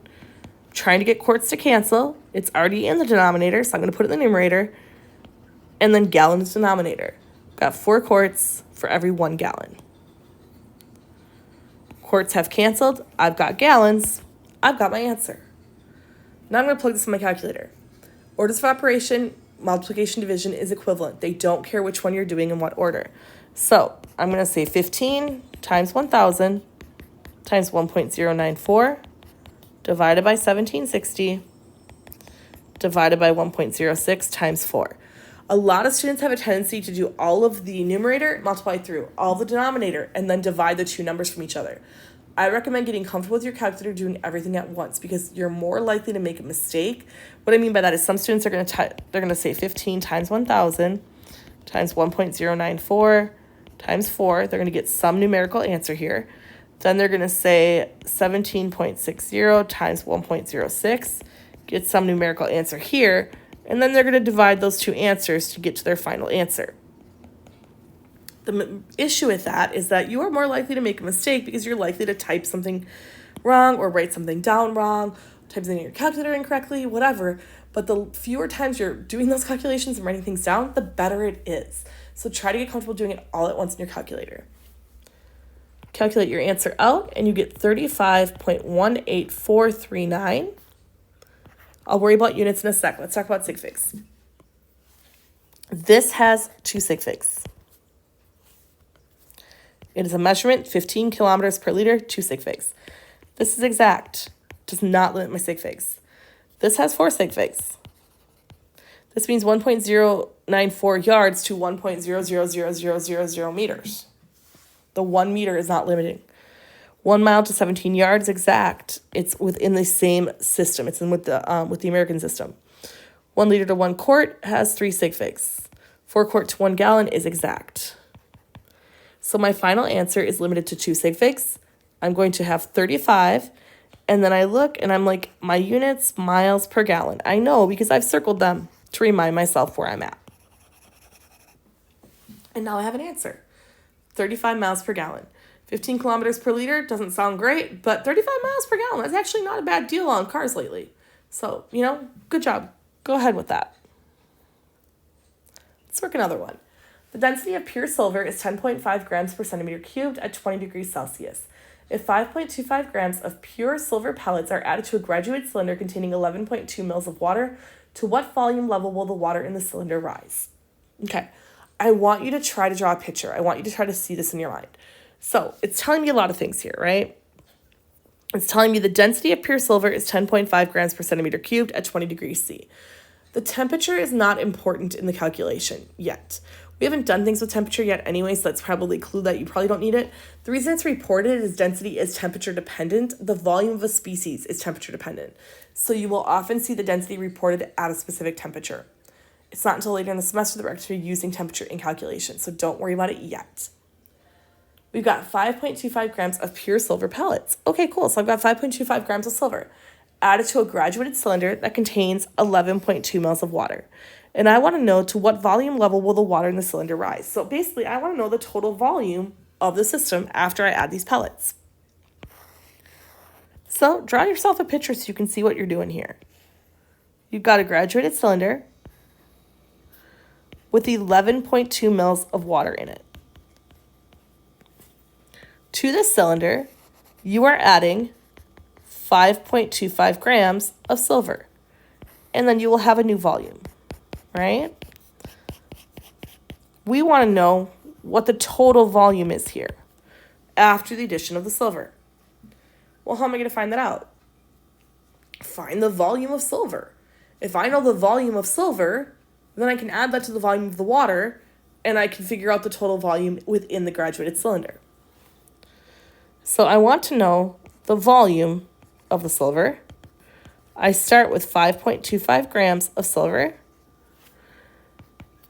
Trying to get quarts to cancel. It's already in the denominator, so I'm going to put it in the numerator. And then gallons denominator. Got 4 quarts for every 1 gallon. Quarts have canceled. I've got gallons. I've got my answer. Now I'm going to plug this in my calculator. Orders of operation, multiplication, division is equivalent. They don't care which one you're doing in what order. So I'm going to say 15 times 1,000 times 1.094 divided by 1,760 divided by 1.06 times 4. A lot of students have a tendency to do all of the numerator, multiply through all the denominator, and then divide the two numbers from each other. I recommend getting comfortable with your calculator doing everything at once because you're more likely to make a mistake. What I mean by that is some students are going to say 15 times 1,000 times 1.094 times 4. They're going to get some numerical answer here. Then they're going to say 17.60 times 1.06, get some numerical answer here. And then they're going to divide those two answers to get to their final answer. The issue with that is that you are more likely to make a mistake because you're likely to type something wrong or write something down wrong, type something in your calculator incorrectly, whatever. But the fewer times you're doing those calculations and writing things down, the better it is. So try to get comfortable doing it all at once in your calculator. Calculate your answer out and you get 35.18439. I'll worry about units in a sec. Let's talk about sig figs. This has 2 sig figs. It is a measurement, 15 kilometers per liter, 2 sig figs. This is exact. Does not limit my sig figs. This has 4 sig figs. This means 1.094 yards to 1.000000 meters. The 1 meter is not limiting. 1 mile to 17 yards, exact. It's within the same system. It's in with the American system. 1 liter to 1 quart has 3 sig figs. 4 quart to 1 gallon is exact. So my final answer is limited to 2 sig figs. I'm going to have 35, and then I look and I'm like, my units, miles per gallon. I know because I've circled them to remind myself where I'm at. And now I have an answer. 35 miles per gallon. 15 kilometers per liter doesn't sound great, but 35 miles per gallon, that's actually not a bad deal on cars lately. So, good job. Go ahead with that. Let's work another one. The density of pure silver is 10.5 grams per centimeter cubed at 20 degrees Celsius. If 5.25 grams of pure silver pellets are added to a graduated cylinder containing 11.2 mils of water, to what volume level will the water in the cylinder rise? Okay, I want you to try to draw a picture. I want you to try to see this in your mind. So it's telling me a lot of things here, right? It's telling me the density of pure silver is 10.5 grams per centimeter cubed at 20 degrees C. The temperature is not important in the calculation yet. We haven't done things with temperature yet anyway, so that's probably a clue that you probably don't need it. The reason it's reported is density is temperature dependent. The volume of a species is temperature dependent. So you will often see the density reported at a specific temperature. It's not until later in the semester that we're actually using temperature in calculation, so don't worry about it yet. We've got 5.25 grams of pure silver pellets. Okay, cool. So I've got 5.25 grams of silver added to a graduated cylinder that contains 11.2 mils of water. And I want to know to what volume level will the water in the cylinder rise. So basically, I want to know the total volume of the system after I add these pellets. So draw yourself a picture so you can see what you're doing here. You've got a graduated cylinder with 11.2 mils of water in it. To this cylinder, you are adding 5.25 grams of silver, and then you will have a new volume, right? We want to know what the total volume is here after the addition of the silver. Well, how am I going to find that out? Find the volume of silver. If I know the volume of silver, then I can add that to the volume of the water, and I can figure out the total volume within the graduated cylinder. So I want to know the volume of the silver. I start with 5.25 grams of silver,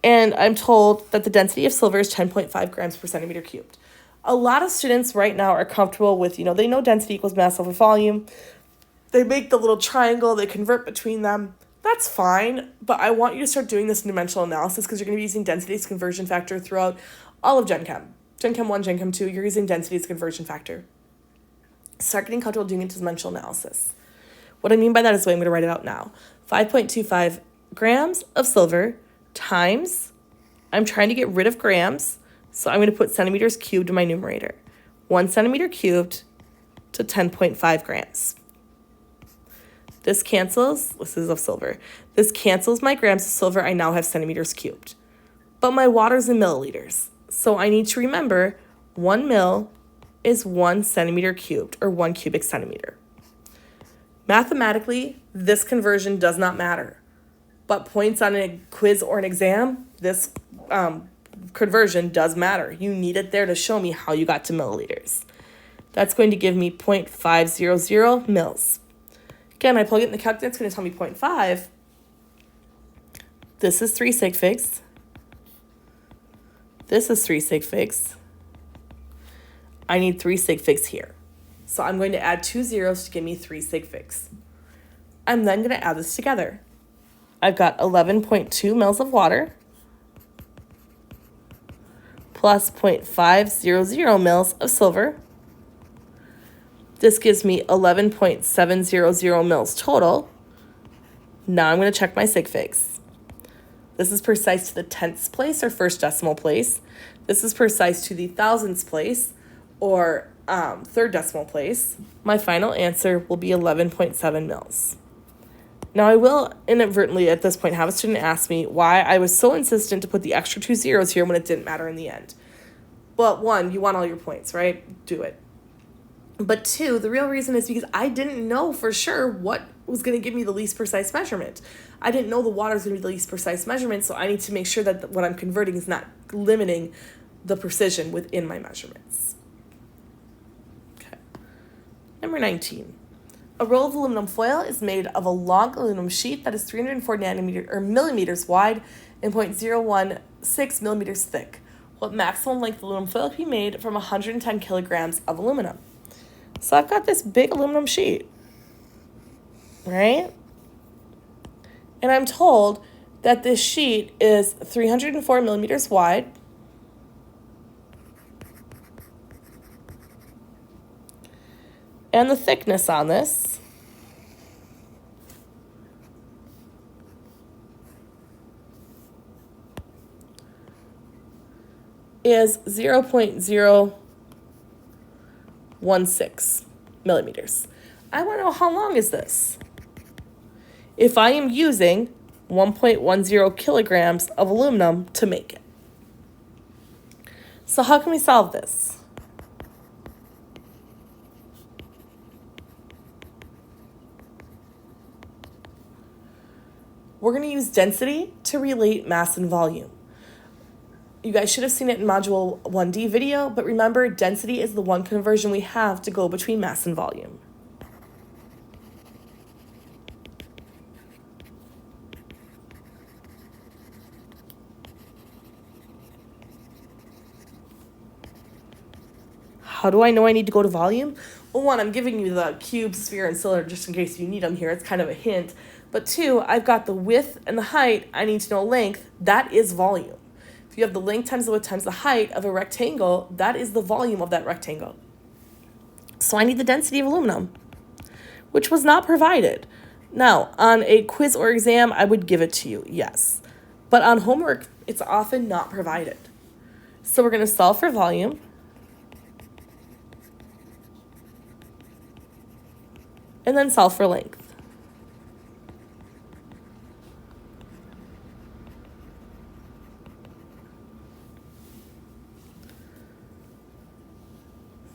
and I'm told that the density of silver is 10.5 grams per centimeter cubed. A lot of students right now are comfortable with, they know density equals mass over volume. They make the little triangle, they convert between them. That's fine, but I want you to start doing this in dimensional analysis because you're going to be using density as conversion factor throughout all of Gen Chem. Gen Chem 1, Gen Chem 2, you're using density as conversion factor. Start getting comfortable doing it to dimensional analysis. What I mean by that is the way I'm going to write it out now. 5.25 grams of silver times, I'm trying to get rid of grams, so I'm going to put centimeters cubed in my numerator. 1 centimeter cubed to 10.5 grams. This cancels, this is of silver. This cancels my grams of silver, I now have centimeters cubed. But my water's in milliliters, so I need to remember 1 mil is 1 centimeter cubed, or 1 cubic centimeter. Mathematically, this conversion does not matter. But points on a quiz or an exam, this conversion does matter. You need it there to show me how you got to milliliters. That's going to give me 0.500 mils. Again, I plug it in the calculator, it's going to tell me 0.5. This is 3 sig figs. This is 3 sig figs. I need 3 sig figs here. So I'm going to add 2 zeros to give me 3 sig figs. I'm then going to add this together. I've got 11.2 mils of water plus 0.500 mils of silver. This gives me 11.700 mils total. Now I'm going to check my sig figs. This is precise to the tenths place or first decimal place. This is precise to the thousandths place or third decimal place. My final answer will be 11.7 mils. Now I will inadvertently at this point have a student ask me why I was so insistent to put the extra 2 zeros here when it didn't matter in the end. Well, 1, you want all your points, right? Do it. But 2, the real reason is because I didn't know for sure what was going to give me the least precise measurement. I didn't know the water was going to be the least precise measurement, so I need to make sure that what I'm converting is not limiting the precision within my measurements. Okay. Number 19. A roll of aluminum foil is made of a long aluminum sheet that is 304 millimeters wide and 0.016 millimeters thick. What maximum length aluminum foil can be made from 110 kilograms of aluminum? So I've got this big aluminum sheet, right? And I'm told that this sheet is 304 millimeters wide and the thickness on this is 0.016 millimeters. I want to know how long is this? If I am using 1.10 kilograms of aluminum to make it. So how can we solve this? We're going to use density to relate mass and volume. You guys should have seen it in Module 1D video, but remember, density is the one conversion we have to go between mass and volume. How do I know I need to go to volume? Well, 1, I'm giving you the cube, sphere, and cylinder just in case you need them here. It's kind of a hint. But 2, I've got the width and the height. I need to know length. That is volume. If If you have the length times the width times the height of a rectangle, that is the volume of that rectangle. So I need the density of aluminum, which was not provided. Now, on a quiz or exam, I would give it to you, yes. But on homework, it's often not provided. So we're going to solve for volume. And then solve for length.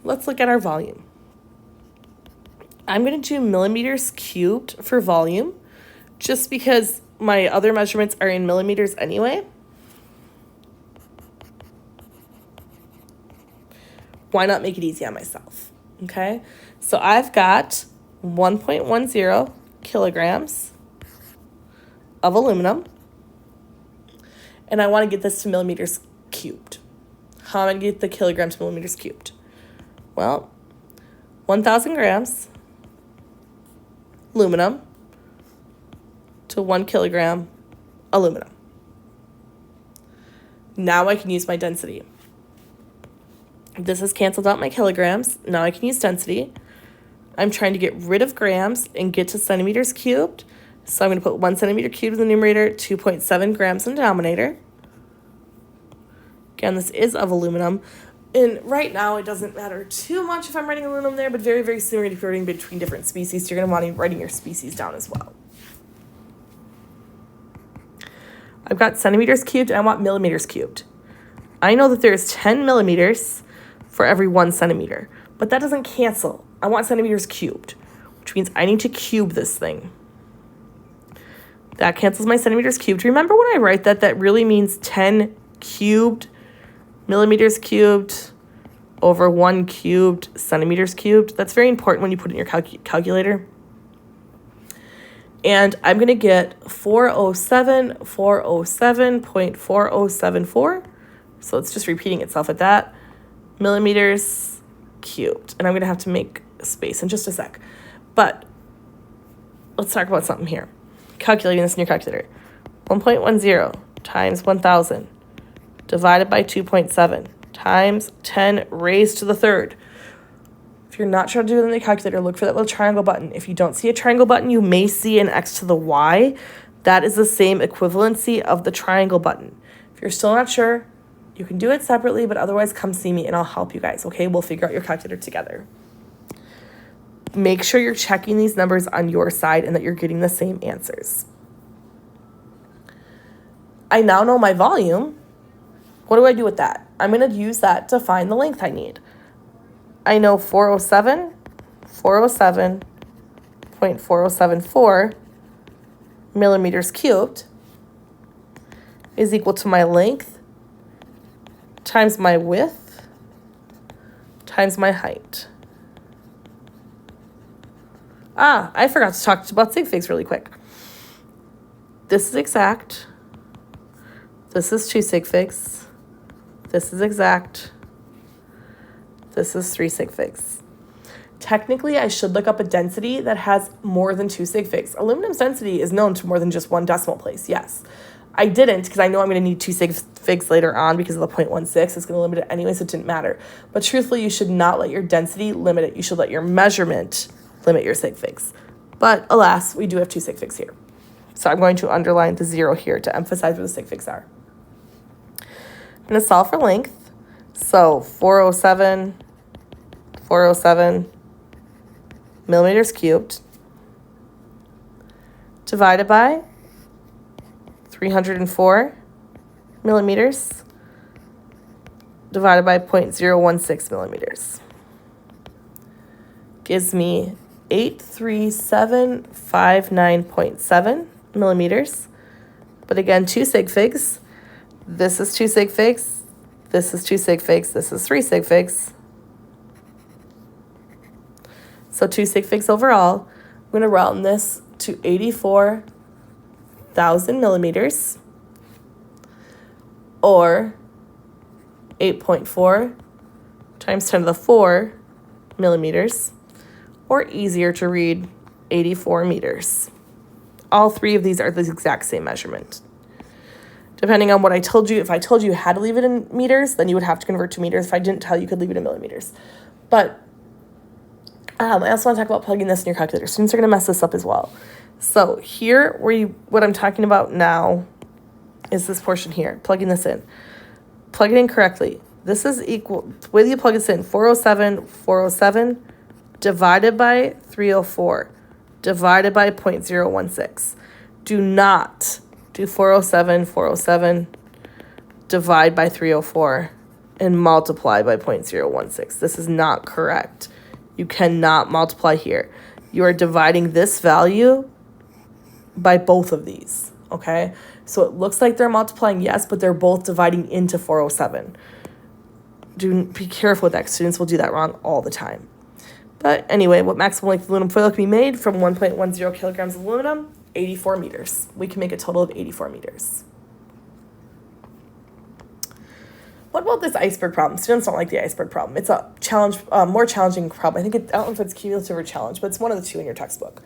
Let's look at our volume. I'm going to do millimeters cubed for volume, just because my other measurements are in millimeters anyway. Why not make it easy on myself? Okay, so I've got 1.10 kilograms of aluminum, and I want to get this to millimeters cubed. How am I going to get the kilograms to millimeters cubed? Well, 1,000 grams aluminum to 1 kilogram aluminum. Now I can use my density. This has canceled out my kilograms. Now I can use density. I'm trying to get rid of grams and get to centimeters cubed. So I'm going to put 1 centimeter cubed in the numerator, 2.7 grams in the denominator. Again, this is of aluminum. And right now, it doesn't matter too much if I'm writing aluminum there, but very, very soon we're going to be writing between different species, so you're going to want to be writing your species down as well. I've got centimeters cubed, and I want millimeters cubed. I know that there's 10 millimeters for every 1 centimeter, but that doesn't cancel. I want centimeters cubed, which means I need to cube this thing. That cancels my centimeters cubed. Remember when I write that, that really means 10 cubed millimeters cubed over 1 cubed centimeters cubed. That's very important when you put it in your calculator. And I'm going to get 407.4074. So it's just repeating itself at that. Millimeters cubed. And I'm going to have to make space in just a sec. But let's talk about something here. Calculating this in your calculator. 1.10 times 1,000 divided by 2.7 times 10 raised to the third. If you're not sure to do it in the calculator, look for that little triangle button. If you don't see a triangle button, you may see an x to the y. That is the same equivalency of the triangle button. If you're still not sure, you can do it separately, but otherwise come see me and I'll help you guys, okay? We'll figure out your calculator together. Make sure you're checking these numbers on your side and that you're getting the same answers. I now know my volume. What do I do with that? I'm going to use that to find the length I need. I know 407.4074 millimeters cubed is equal to my length times my width times my height. I forgot to talk about sig figs really quick. This is exact. This is 2 sig figs. This is exact. This is 3 sig figs. Technically, I should look up a density that has more than 2 sig figs. Aluminum's density is known to more than just 1 decimal place, yes. I didn't because I know I'm going to need 2 sig figs later on because of the 0.16. It's going to limit it anyway, so it didn't matter. But truthfully, you should not let your density limit it. You should let your measurement limit your sig figs. But alas, we do have 2 sig figs here. So I'm going to underline the 0 here to emphasize where the sig figs are. I'm going to solve for length. So 407 millimeters cubed divided by 304 millimeters divided by 0.016 millimeters gives me 83759.7 millimeters. But again, 2 sig figs. This is 2 sig figs. This is 2 sig figs. This is 3 sig figs. So 2 sig figs overall. I'm going to round this to 84,000 millimeters, or 8.4 times 10 to the 4 millimeters, or easier to read, 84 meters. All 3 of these are the exact same measurement. depending on what I told you. If I told you had to leave it in meters, then you would have to convert to meters. If I didn't tell you could leave it in millimeters. But I also want to talk about plugging this in your calculator. Students are going to mess this up as well. So here, what I'm talking about now is this portion here, plugging this in. Plug it in correctly. This is equal, the way you plug this in, 407 divided by 304 divided by 0.016. Do not do 407 divide by 304 and multiply by 0.016. This is not correct. You cannot multiply here. You are dividing this value by both of these, okay? So it looks like they're multiplying, yes, but they're both dividing into 407. Be careful with that. Students will do that wrong all the time. But anyway, what maximum length aluminum foil can be made from 1.10 kilograms of aluminum? 84 meters. We can make a total of 84 meters. What about this iceberg problem? Students don't like the iceberg problem. It's a challenge, more challenging problem. I don't know if it's cumulative or challenge, but it's one of the two in your textbook.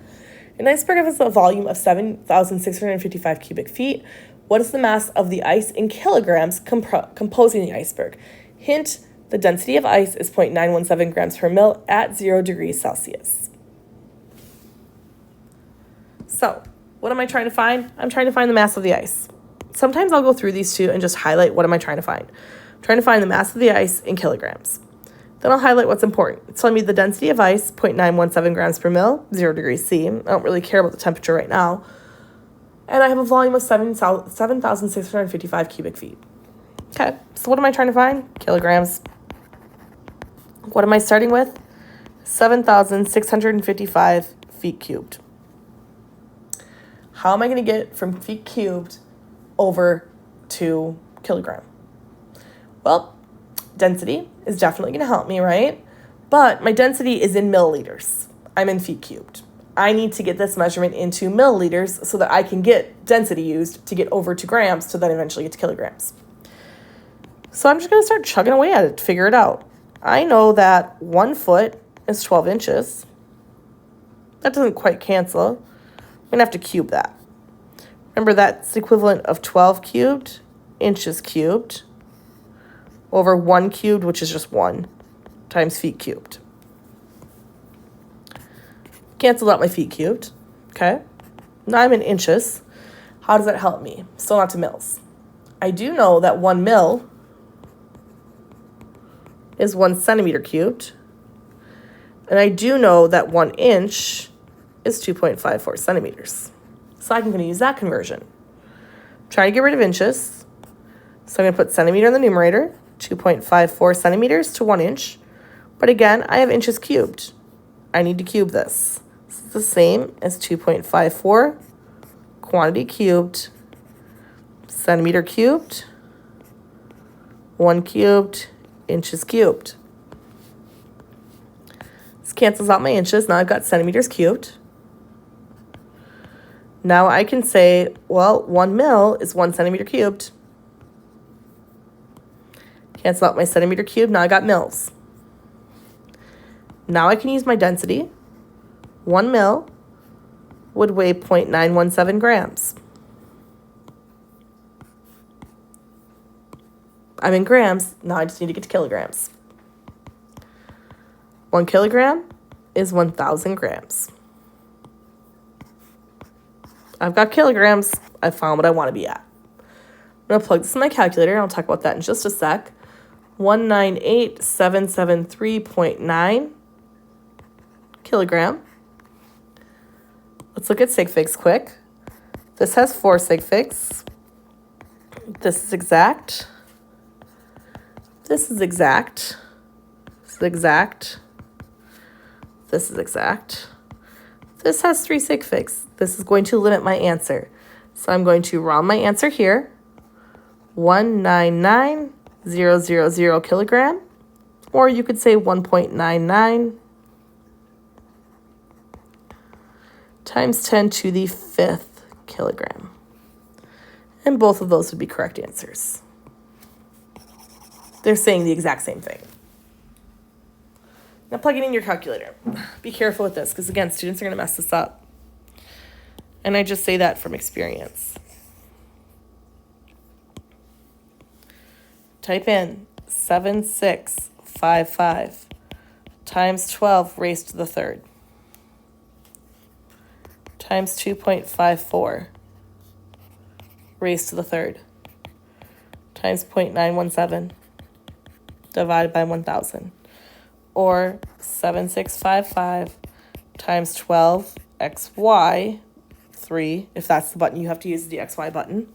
An iceberg has a volume of 7,655 cubic feet. What is the mass of the ice in kilograms composing the iceberg? Hint, the density of ice is 0.917 grams per mil at 0 degrees Celsius. So, what am I trying to find? I'm trying to find the mass of the ice. Sometimes I'll go through these two and just highlight what am I trying to find. I'm trying to find the mass of the ice in kilograms. Then I'll highlight what's important. It's telling me the density of ice, 0.917 grams per mil, 0 degrees C. I don't really care about the temperature right now. And I have a volume of 7,655 cubic feet. Okay, so what am I trying to find? Kilograms. What am I starting with? 7,655 feet cubed. How am I going to get from feet cubed over to kilogram? Well, density is definitely going to help me, right? But my density is in milliliters. I'm in feet cubed. I need to get this measurement into milliliters so that I can get density used to get over to grams to then eventually get to kilograms. So I'm just going to start chugging away at it to figure it out. I know that 1 foot is 12 inches. That doesn't quite cancel. I'm going to have to cube that. Remember, that's the equivalent of 12 cubed inches cubed over 1 cubed, which is just 1, times feet cubed. Cancel out my feet cubed, okay? Now I'm in inches. How does that help me? Still not to mils. I do know that 1 mil is 1 centimeter cubed. And I do know that 1 inch is 2.54 centimeters. So I'm going to use that conversion. I'm trying to get rid of inches. So I'm going to put centimeter in the numerator, 2.54 centimeters to 1 inch. But again, I have inches cubed. I need to cube this. This is the same as 2.54 quantity cubed, centimeter cubed, 1 cubed, inches cubed. This cancels out my inches. Now I've got centimeters cubed. Now I can say, well, 1 mil is 1 centimeter cubed. Cancel out my centimeter cubed. Now I got mils. Now I can use my density. 1 mil would weigh 0.917 grams. I'm in grams. Now I just need to get to kilograms. 1 kilogram is 1,000 grams. I've got kilograms. I found what I want to be at. I'm going to plug this in my calculator, and I'll talk about that in just a sec. 198,773.9 kilogram. Let's look at sig figs quick. This has 4 sig figs. This is exact. This is exact. This is exact. This is exact. This has 3 sig figs. This is going to limit my answer. So I'm going to round my answer here. 199,000 kilogram. Or you could say 1.99 times 10 to the 5th kilogram. And both of those would be correct answers. They're saying the exact same thing. Now plug it in your calculator. Be careful with this because, again, students are going to mess this up. And I just say that from experience. Type in 7655 times 12 raised to the third times 2.54 raised to the third times 0.917 divided by 1,000. Or 7655 times 12 xy 3, if that's the button you have to use, the xy button,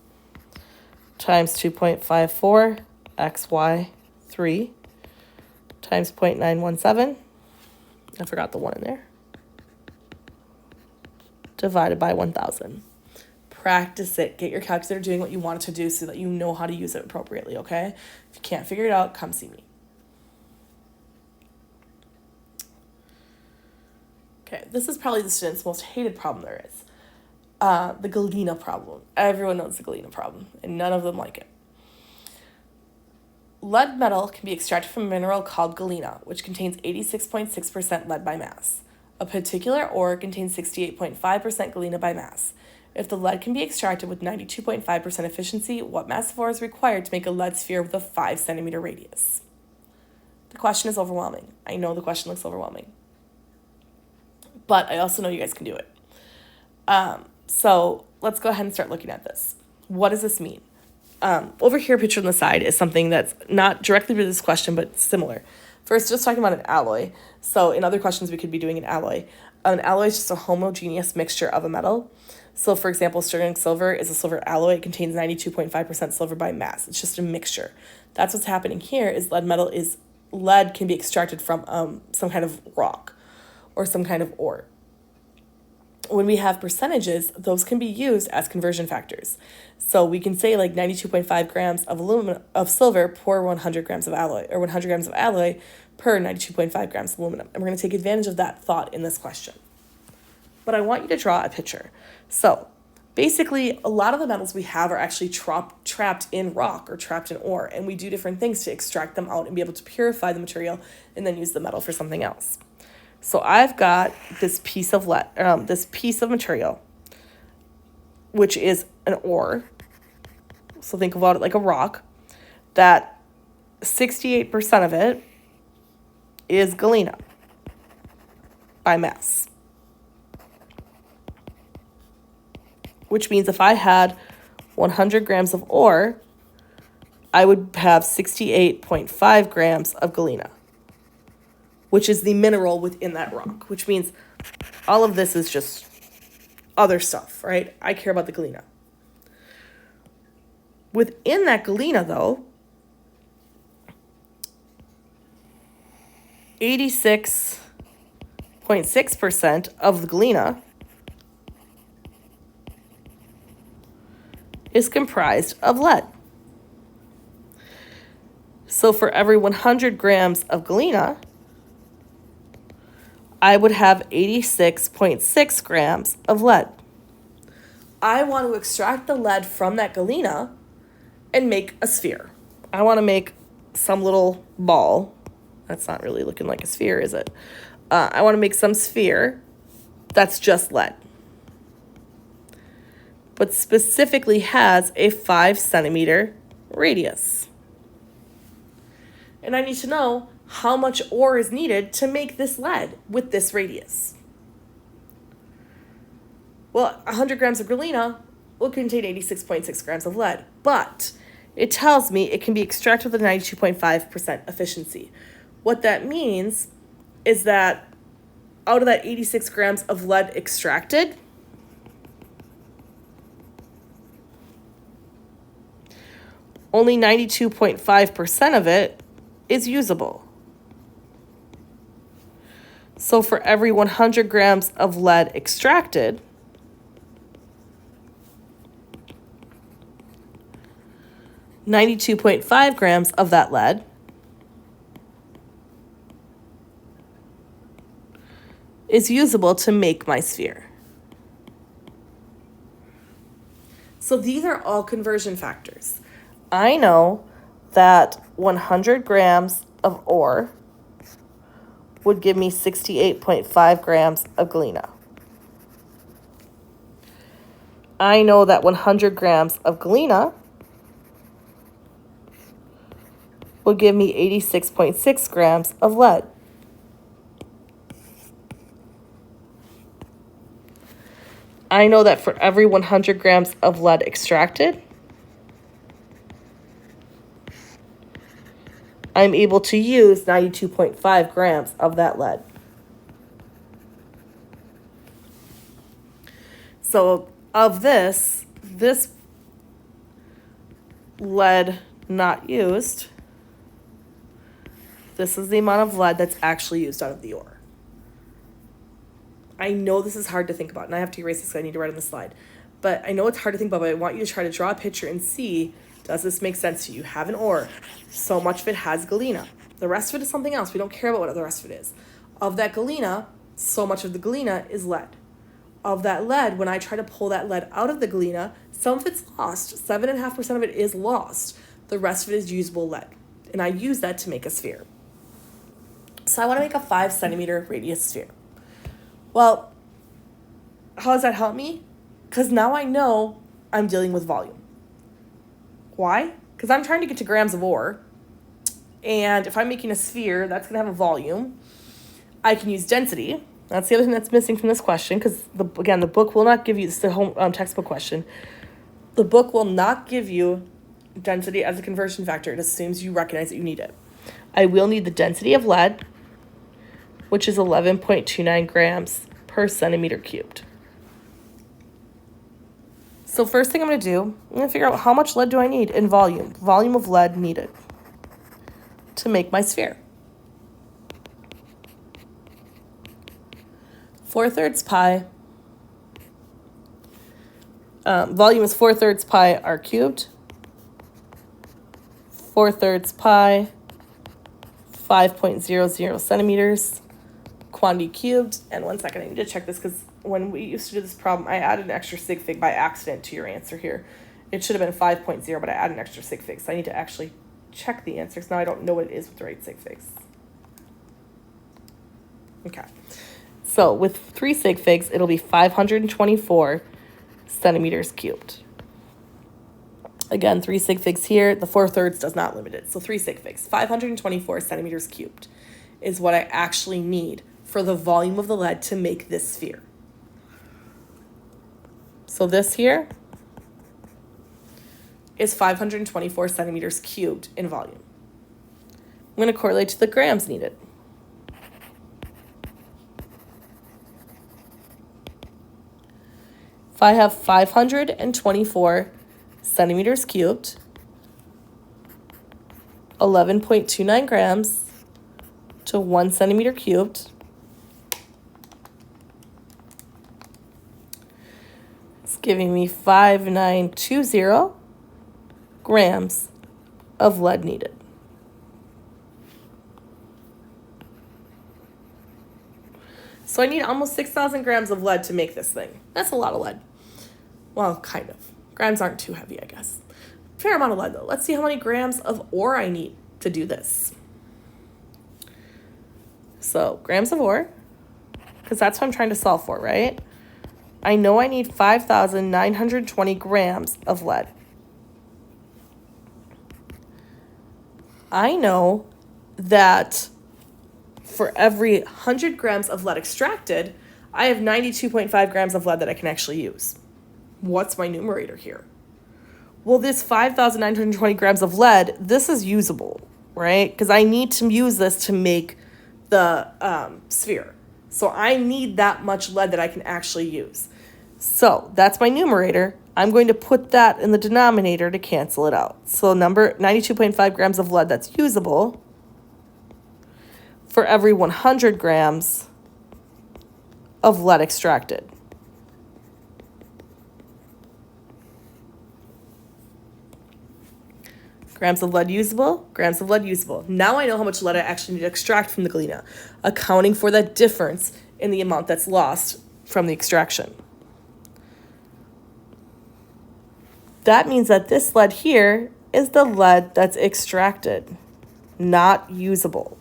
times 2.54 xy 3 times 0.917, I forgot the 1 in there, divided by 1,000. Practice it. Get your calculator doing what you want it to do so that you know how to use it appropriately, okay? If you can't figure it out, come see me. Okay, this is probably the student's most hated problem there is. The galena problem. Everyone knows the galena problem, and none of them like it. Lead metal can be extracted from a mineral called galena, which contains 86.6% lead by mass. A particular ore contains 68.5% galena by mass. If the lead can be extracted with 92.5% efficiency, what mass of ore is required to make a lead sphere with a 5 centimeter radius? The question is overwhelming. I know the question looks overwhelming, but I also know you guys can do it. So let's go ahead and start looking at this. What does this mean? Over here, pictured on the side, is something that's not directly to this question, but similar. First, just talking about an alloy. So in other questions, we could be doing an alloy. An alloy is just a homogeneous mixture of a metal. So for example, sterling silver is a silver alloy. It contains 92.5% silver by mass. It's just a mixture. That's what's happening here is lead can be extracted from some kind of rock or some kind of ore. When we have percentages, those can be used as conversion factors. So we can say like 92.5 grams of silver per 100 grams of alloy, or 100 grams of alloy per 92.5 grams of aluminum. And we're going to take advantage of that thought in this question. But I want you to draw a picture. So basically, a lot of the metals we have are actually trapped in rock or trapped in ore, and we do different things to extract them out and be able to purify the material and then use the metal for something else. So I've got this piece of material, which is an ore. So think about it like a rock. That 68% of it is galena by mass. Which means if I had 100 grams of ore, I would have 68.5 grams of galena, which is the mineral within that rock, which means all of this is just other stuff, right? I care about the galena. Within that galena, though, 86.6% of the galena is comprised of lead. So for every 100 grams of galena, I would have 86.6 grams of lead. I want to extract the lead from that galena and make a sphere. I want to make some little ball. That's not really looking like a sphere, is it? I want to make some sphere that's just lead, but specifically has a 5 centimeter radius. And I need to know how much ore is needed to make this lead with this radius. Well, 100 grams of galena will contain 86.6 grams of lead, but it tells me it can be extracted with a 92.5% efficiency. What that means is that out of that 86 grams of lead extracted, only 92.5% of it is usable. So for every 100 grams of lead extracted, 92.5 grams of that lead is usable to make my sphere. So these are all conversion factors. I know that 100 grams of ore would give me 68.5 grams of galena. I know that 100 grams of galena will give me 86.6 grams of lead. I know that for every 100 grams of lead extracted, I'm able to use 92.5 grams of that lead. So of this lead not used, this is the amount of lead that's actually used out of the ore. I know this is hard to think about, and I have to erase this because I need to write on the slide. But I know it's hard to think about, but I want you to try to draw a picture and see, does this make sense to you? You have an ore. So much of it has galena. The rest of it is something else. We don't care about what the rest of it is. Of that galena, so much of the galena is lead. Of that lead, when I try to pull that lead out of the galena, some of it's lost. 7.5% of it is lost. The rest of it is usable lead. And I use that to make a sphere. So I want to make a 5 centimeter radius sphere. Well, how does that help me? Because now I know I'm dealing with volume. Why? Because I'm trying to get to grams of ore. And if I'm making a sphere, that's going to have a volume. I can use density. That's the other thing that's missing from this question, because, again, the book will not give you, this is the home textbook question. The book will not give you density as a conversion factor. It assumes you recognize that you need it. I will need the density of lead, which is 11.29 grams per centimeter cubed. So first thing I'm going to do, I'm going to figure out how much lead do I need in volume. Volume of lead needed to make my sphere. 4/3 pi. Volume is 4/3 pi r cubed. 4/3 pi, 5.00 centimeters. Quantity cubed. And 1 second, I need to check this because when we used to do this problem, I added an extra sig fig by accident to your answer here. It should have been 5.0, but I added an extra sig fig. So I need to actually check the answers. Now I don't know what it is with the right sig figs. Okay. So with 3 sig figs, it'll be 524 centimeters cubed. Again, 3 sig figs here. The 4/3 does not limit it. So 3 sig figs, 524 centimeters cubed is what I actually need for the volume of the lead to make this sphere. So this here is 524 centimeters cubed in volume. I'm going to correlate to the grams needed. If I have 524 centimeters cubed, 11.29 grams to 1 centimeter cubed, it's giving me 5920 grams of lead needed. So I need almost 6,000 grams of lead to make this thing. That's a lot of lead. Well, kind of. Grams aren't too heavy, I guess. Fair amount of lead, though. Let's see how many grams of ore I need to do this. So, grams of ore, because that's what I'm trying to solve for, right? I know I need 5,920 grams of lead. I know that for every 100 grams of lead extracted, I have 92.5 grams of lead that I can actually use. What's my numerator here? Well, this 5,920 grams of lead, this is usable, right? Because I need to use this to make the sphere. So I need that much lead that I can actually use. So that's my numerator. I'm going to put that in the denominator to cancel it out. So number 92.5 grams of lead that's usable for every 100 grams of lead extracted. Grams of lead usable, grams of lead usable. Now I know how much lead I actually need to extract from the galena, accounting for that difference in the amount that's lost from the extraction. That means that this lead here is the lead that's extracted, not usable.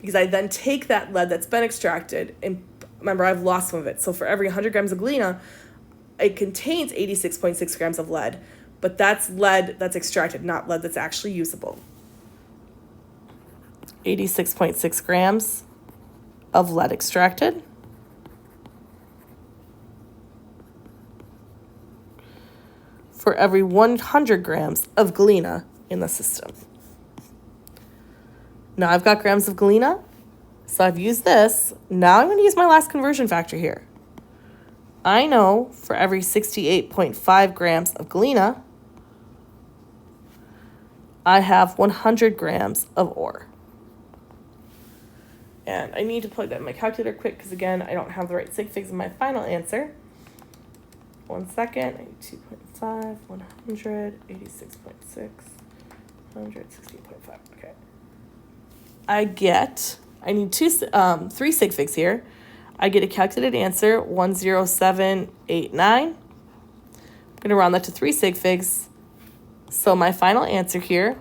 Because I then take that lead that's been extracted, and remember, I've lost some of it. So for every 100 grams of galena, it contains 86.6 grams of lead, but that's lead that's extracted, not lead that's actually usable. 86.6 grams of lead extracted. For every 100 grams of galena in the system. Now I've got grams of galena, so I've used this. Now I'm going to use my last conversion factor here. I know for every 68.5 grams of galena, I have 100 grams of ore. And I need to plug that in my calculator quick because, again, I don't have the right sig figs in my final answer. 1 second, 92.5, 100, 86.6, 116.5, okay. I need three sig figs here. I get a calculated answer, 10789. I'm going to round that to 3 sig figs. So my final answer here,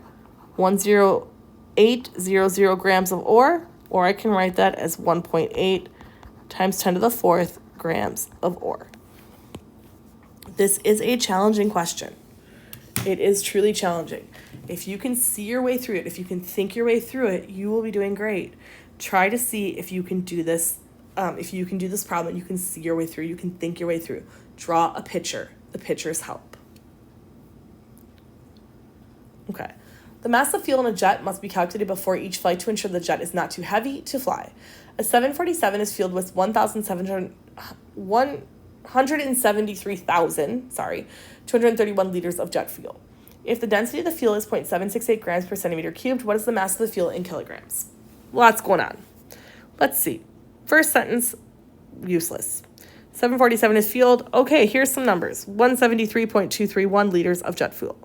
10800 grams of ore, or I can write that as 1.8 times 10 to the 4th grams of ore. This is a challenging question. It is truly challenging. If you can see your way through it, if you can think your way through it, you will be doing great. Try to see if you can do this. If you can do this problem, you can see your way through, you can think your way through. Draw a picture. The pictures help. Okay. The mass of fuel in a jet must be calculated before each flight to ensure the jet is not too heavy to fly. A 747 is fueled with 173,231 liters of jet fuel. If the density of the fuel is 0.768 grams per centimeter cubed, what is the mass of the fuel in kilograms? Lots going on. Let's see. First sentence, useless. 747 is fueled. Okay, here's some numbers. 173.231 liters of jet fuel.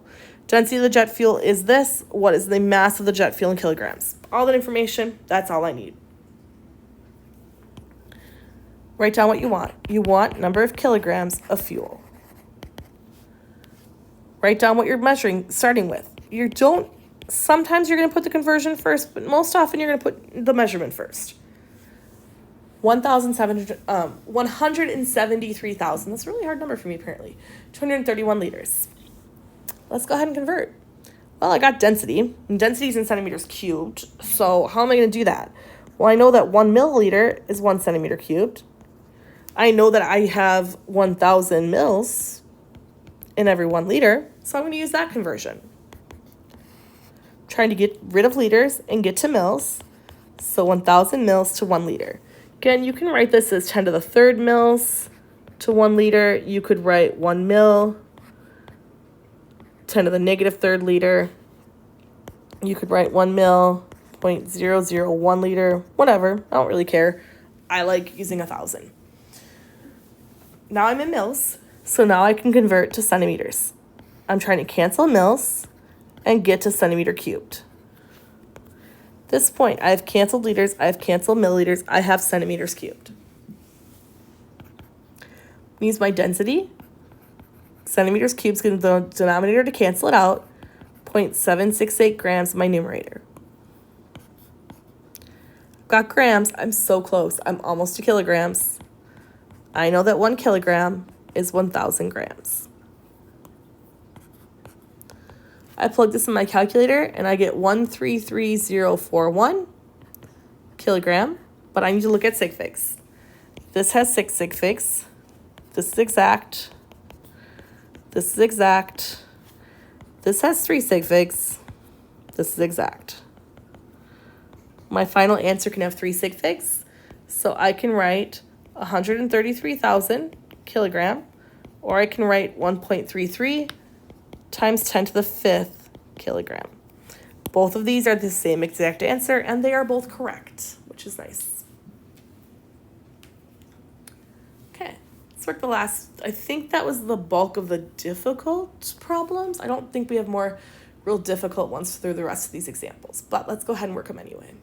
Density of the jet fuel is this. What is the mass of the jet fuel in kilograms? All that information, that's all I need. Write down what you want. You want number of kilograms of fuel. Write down what you're measuring, starting with. Sometimes you're going to put the conversion first, but most often you're going to put the measurement first. 173,000, that's a really hard number for me apparently, 231 liters. Let's go ahead and convert. Well, I got density, and density is in centimeters cubed, so how am I going to do that? Well, I know that 1 milliliter is 1 centimeter cubed. I know that I have 1,000 mils in every 1 liter, so I'm going to use that conversion. Trying to get rid of liters and get to mils, so 1,000 mils to 1 liter. Again, you can write this as 10 to the 3rd mils to 1 liter. You could write 1 mil, 10 to the negative 3rd liter. You could write 1 mil, 0.001 liter, whatever. I don't really care. I like using 1,000. Now I'm in mils, so now I can convert to centimeters. I'm trying to cancel mils and get to centimeter cubed. At this point, I have canceled liters, I have canceled milliliters, I have centimeters cubed. Use my density. Centimeters cubed, get the denominator to cancel it out. 0.768 grams, my numerator. Got grams, I'm so close. I'm almost to kilograms. I know that 1 kilogram is 1,000 grams. I plug this in my calculator and I get 133,041 kilogram, but I need to look at sig figs. This has 6 sig figs. This is exact. This is exact. This has 3 sig figs. This is exact. My final answer can have 3 sig figs, so I can write 133,000 kilogram, or I can write 1.33 times 10 to the 5th kilogram. Both of these are the same exact answer, and they are both correct, which is nice. Okay, let's work the last. I think that was the bulk of the difficult problems. I don't think we have more real difficult ones through the rest of these examples, but let's go ahead and work them anyway.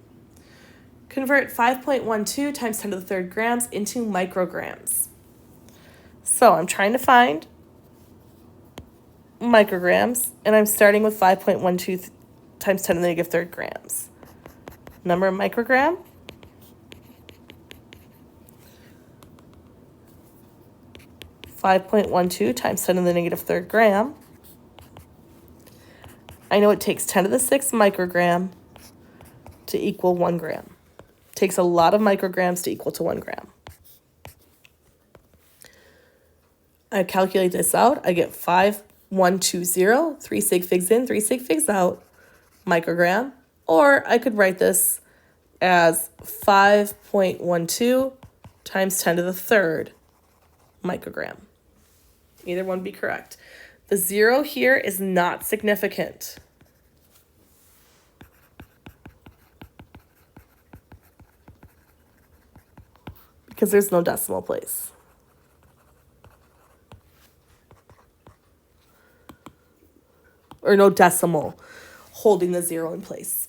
Convert 5.12 times 10 to the 3rd grams into micrograms. So I'm trying to find micrograms, and I'm starting with 5.12 times 10 to the negative 3rd grams. Number of microgram. (5.12) times 10 to the negative 3rd gram. I know it takes 10 to the 6th microgram to to equal 1 gram. Takes a lot of micrograms to equal to 1 gram. I calculate this out. I get 5,120, 3 sig figs in, 3 sig figs out, microgram. Or I could write this as 5.12 times 10 to the third microgram. Either one would be correct. The 0 here is not significant. Because there's no decimal place. Or no decimal holding the 0 in place.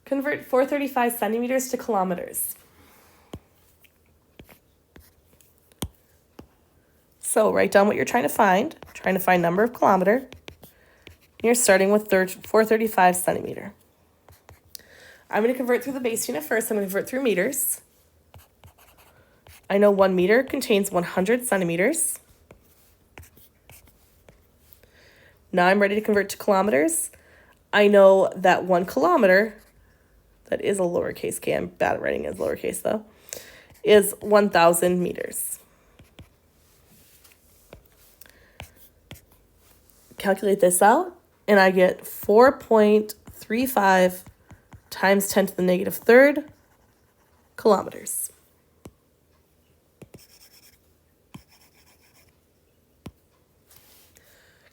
Convert 435 centimeters to kilometers. So write down what you're trying to find. Trying to find number of kilometer. You're starting with 435 centimeter. I'm going to convert through the base unit first. I'm going to convert through meters. I know 1 meter contains 100 centimeters. Now I'm ready to convert to kilometers. I know that 1 kilometer, that is a lowercase k, I'm bad at writing as lowercase though, is 1,000 meters. Calculate this out, and I get 4.35 times 10 to the negative third kilometers.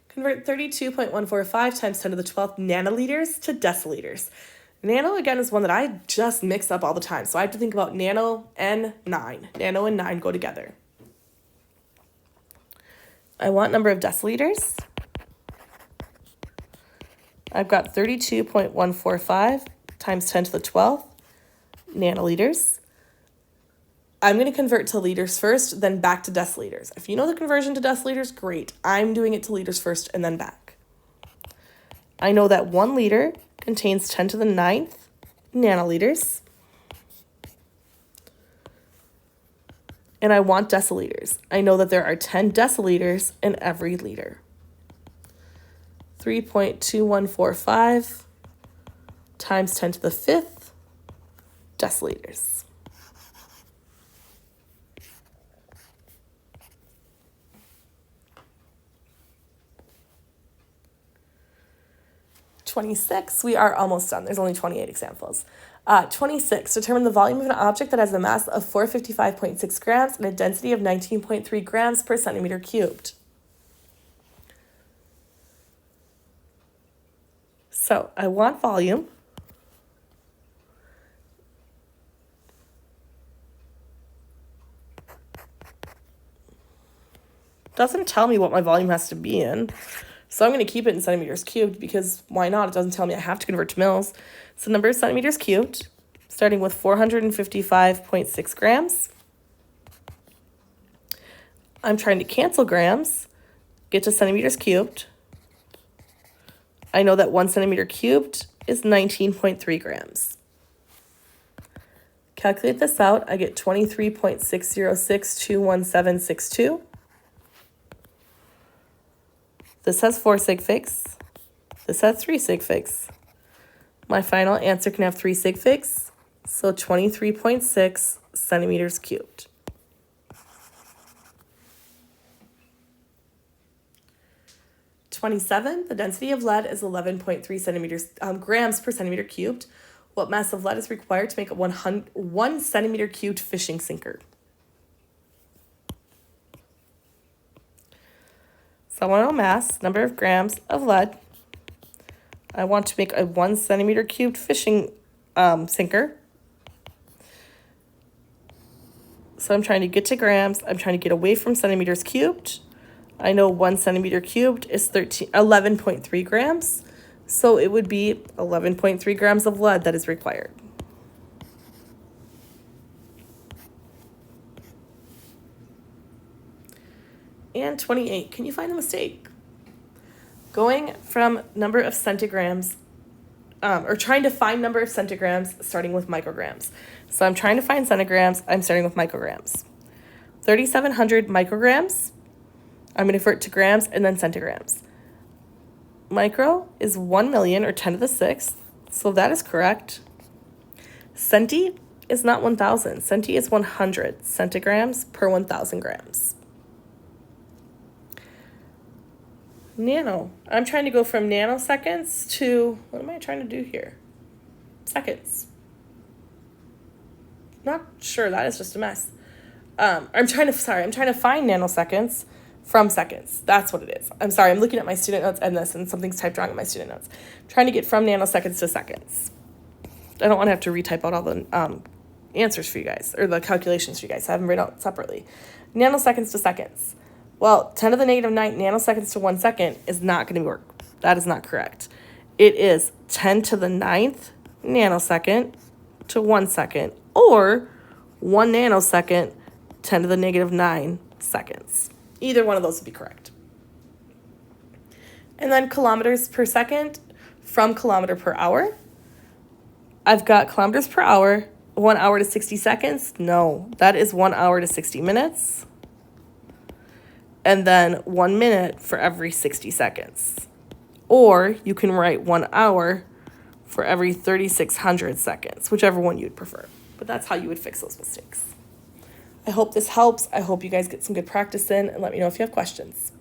Convert 32.145 times 10 to the 12th nanoliters to deciliters. Nano, again, is one that I just mix up all the time. So I have to think about nano and 9. Nano and 9 go together. I want number of deciliters. I've got 32.145 times 10 to the 12th nanoliters. I'm going to convert to liters first, then back to deciliters. If you know the conversion to deciliters, great. I'm doing it to liters first and then back. I know that 1 liter contains 10 to the 9th nanoliters. And I want deciliters. I know that there are 10 deciliters in every liter. 3.2145 times 10 to the 5th deciliters. We are almost done. There's only 28 examples. 26, determine the volume of an object that has a mass of 455.6 grams and a density of 19.3 grams per centimeter cubed. So I want volume. Doesn't tell me what my volume has to be in. So I'm going to keep it in centimeters cubed because why not? It doesn't tell me I have to convert to mils. So number of centimeters cubed, starting with 455.6 grams. I'm trying to cancel grams, get to centimeters cubed. I know that 1 centimeter cubed is 19.3 grams. Calculate this out. I get 23.606,21762. This has 4 sig figs. This has 3 sig figs. My final answer can have 3 sig figs, so 23.6 centimeters cubed. The density of lead is 11.3 grams per centimeter cubed. What mass of lead is required to make a 1 centimeter cubed fishing sinker? So I want to know mass, number of grams of lead. I want to make a 1 centimeter cubed fishing sinker. So I'm trying to get to grams. I'm trying to get away from centimeters cubed. I know 1 centimeter cubed is 11.3 grams. So it would be 11.3 grams of lead that is required. And 28, can you find a mistake? Going from number of centigrams, or trying to find number of centigrams starting with micrograms. So I'm trying to find centigrams, I'm starting with micrograms. 3,700 micrograms, I'm going to convert to grams and then centigrams. Micro is 1 million or 10 to the 6th So that is correct. Centi is not 1,000. Centi is 100 centigrams per 1,000 grams. Nano. I'm trying to go from nanoseconds to, what am I trying to do here? Seconds. Not sure, that is just a mess. I'm trying to find nanoseconds from seconds. That's what it is. I'm sorry, I'm looking at my student notes and something's typed wrong in my student notes. I'm trying to get from nanoseconds to seconds. I don't want to have to retype out all the answers for you guys, or the calculations for you guys. I have them written out separately. Nanoseconds to seconds. Well, 10 to the negative 9 nanoseconds to 1 second is not going to work. That is not correct. It is 10 to the 9th nanosecond to 1 second, or 1 nanosecond, 10 to the negative 9 seconds. Either one of those would be correct. And then kilometers per second from kilometer per hour. I've got kilometers per hour, 1 hour to 60 seconds. No, that is 1 hour to 60 minutes. And then 1 minute for every 60 seconds. Or you can write 1 hour for every 3,600 seconds, whichever one you'd prefer. But that's how you would fix those mistakes. I hope this helps. I hope you guys get some good practice in, and let me know if you have questions.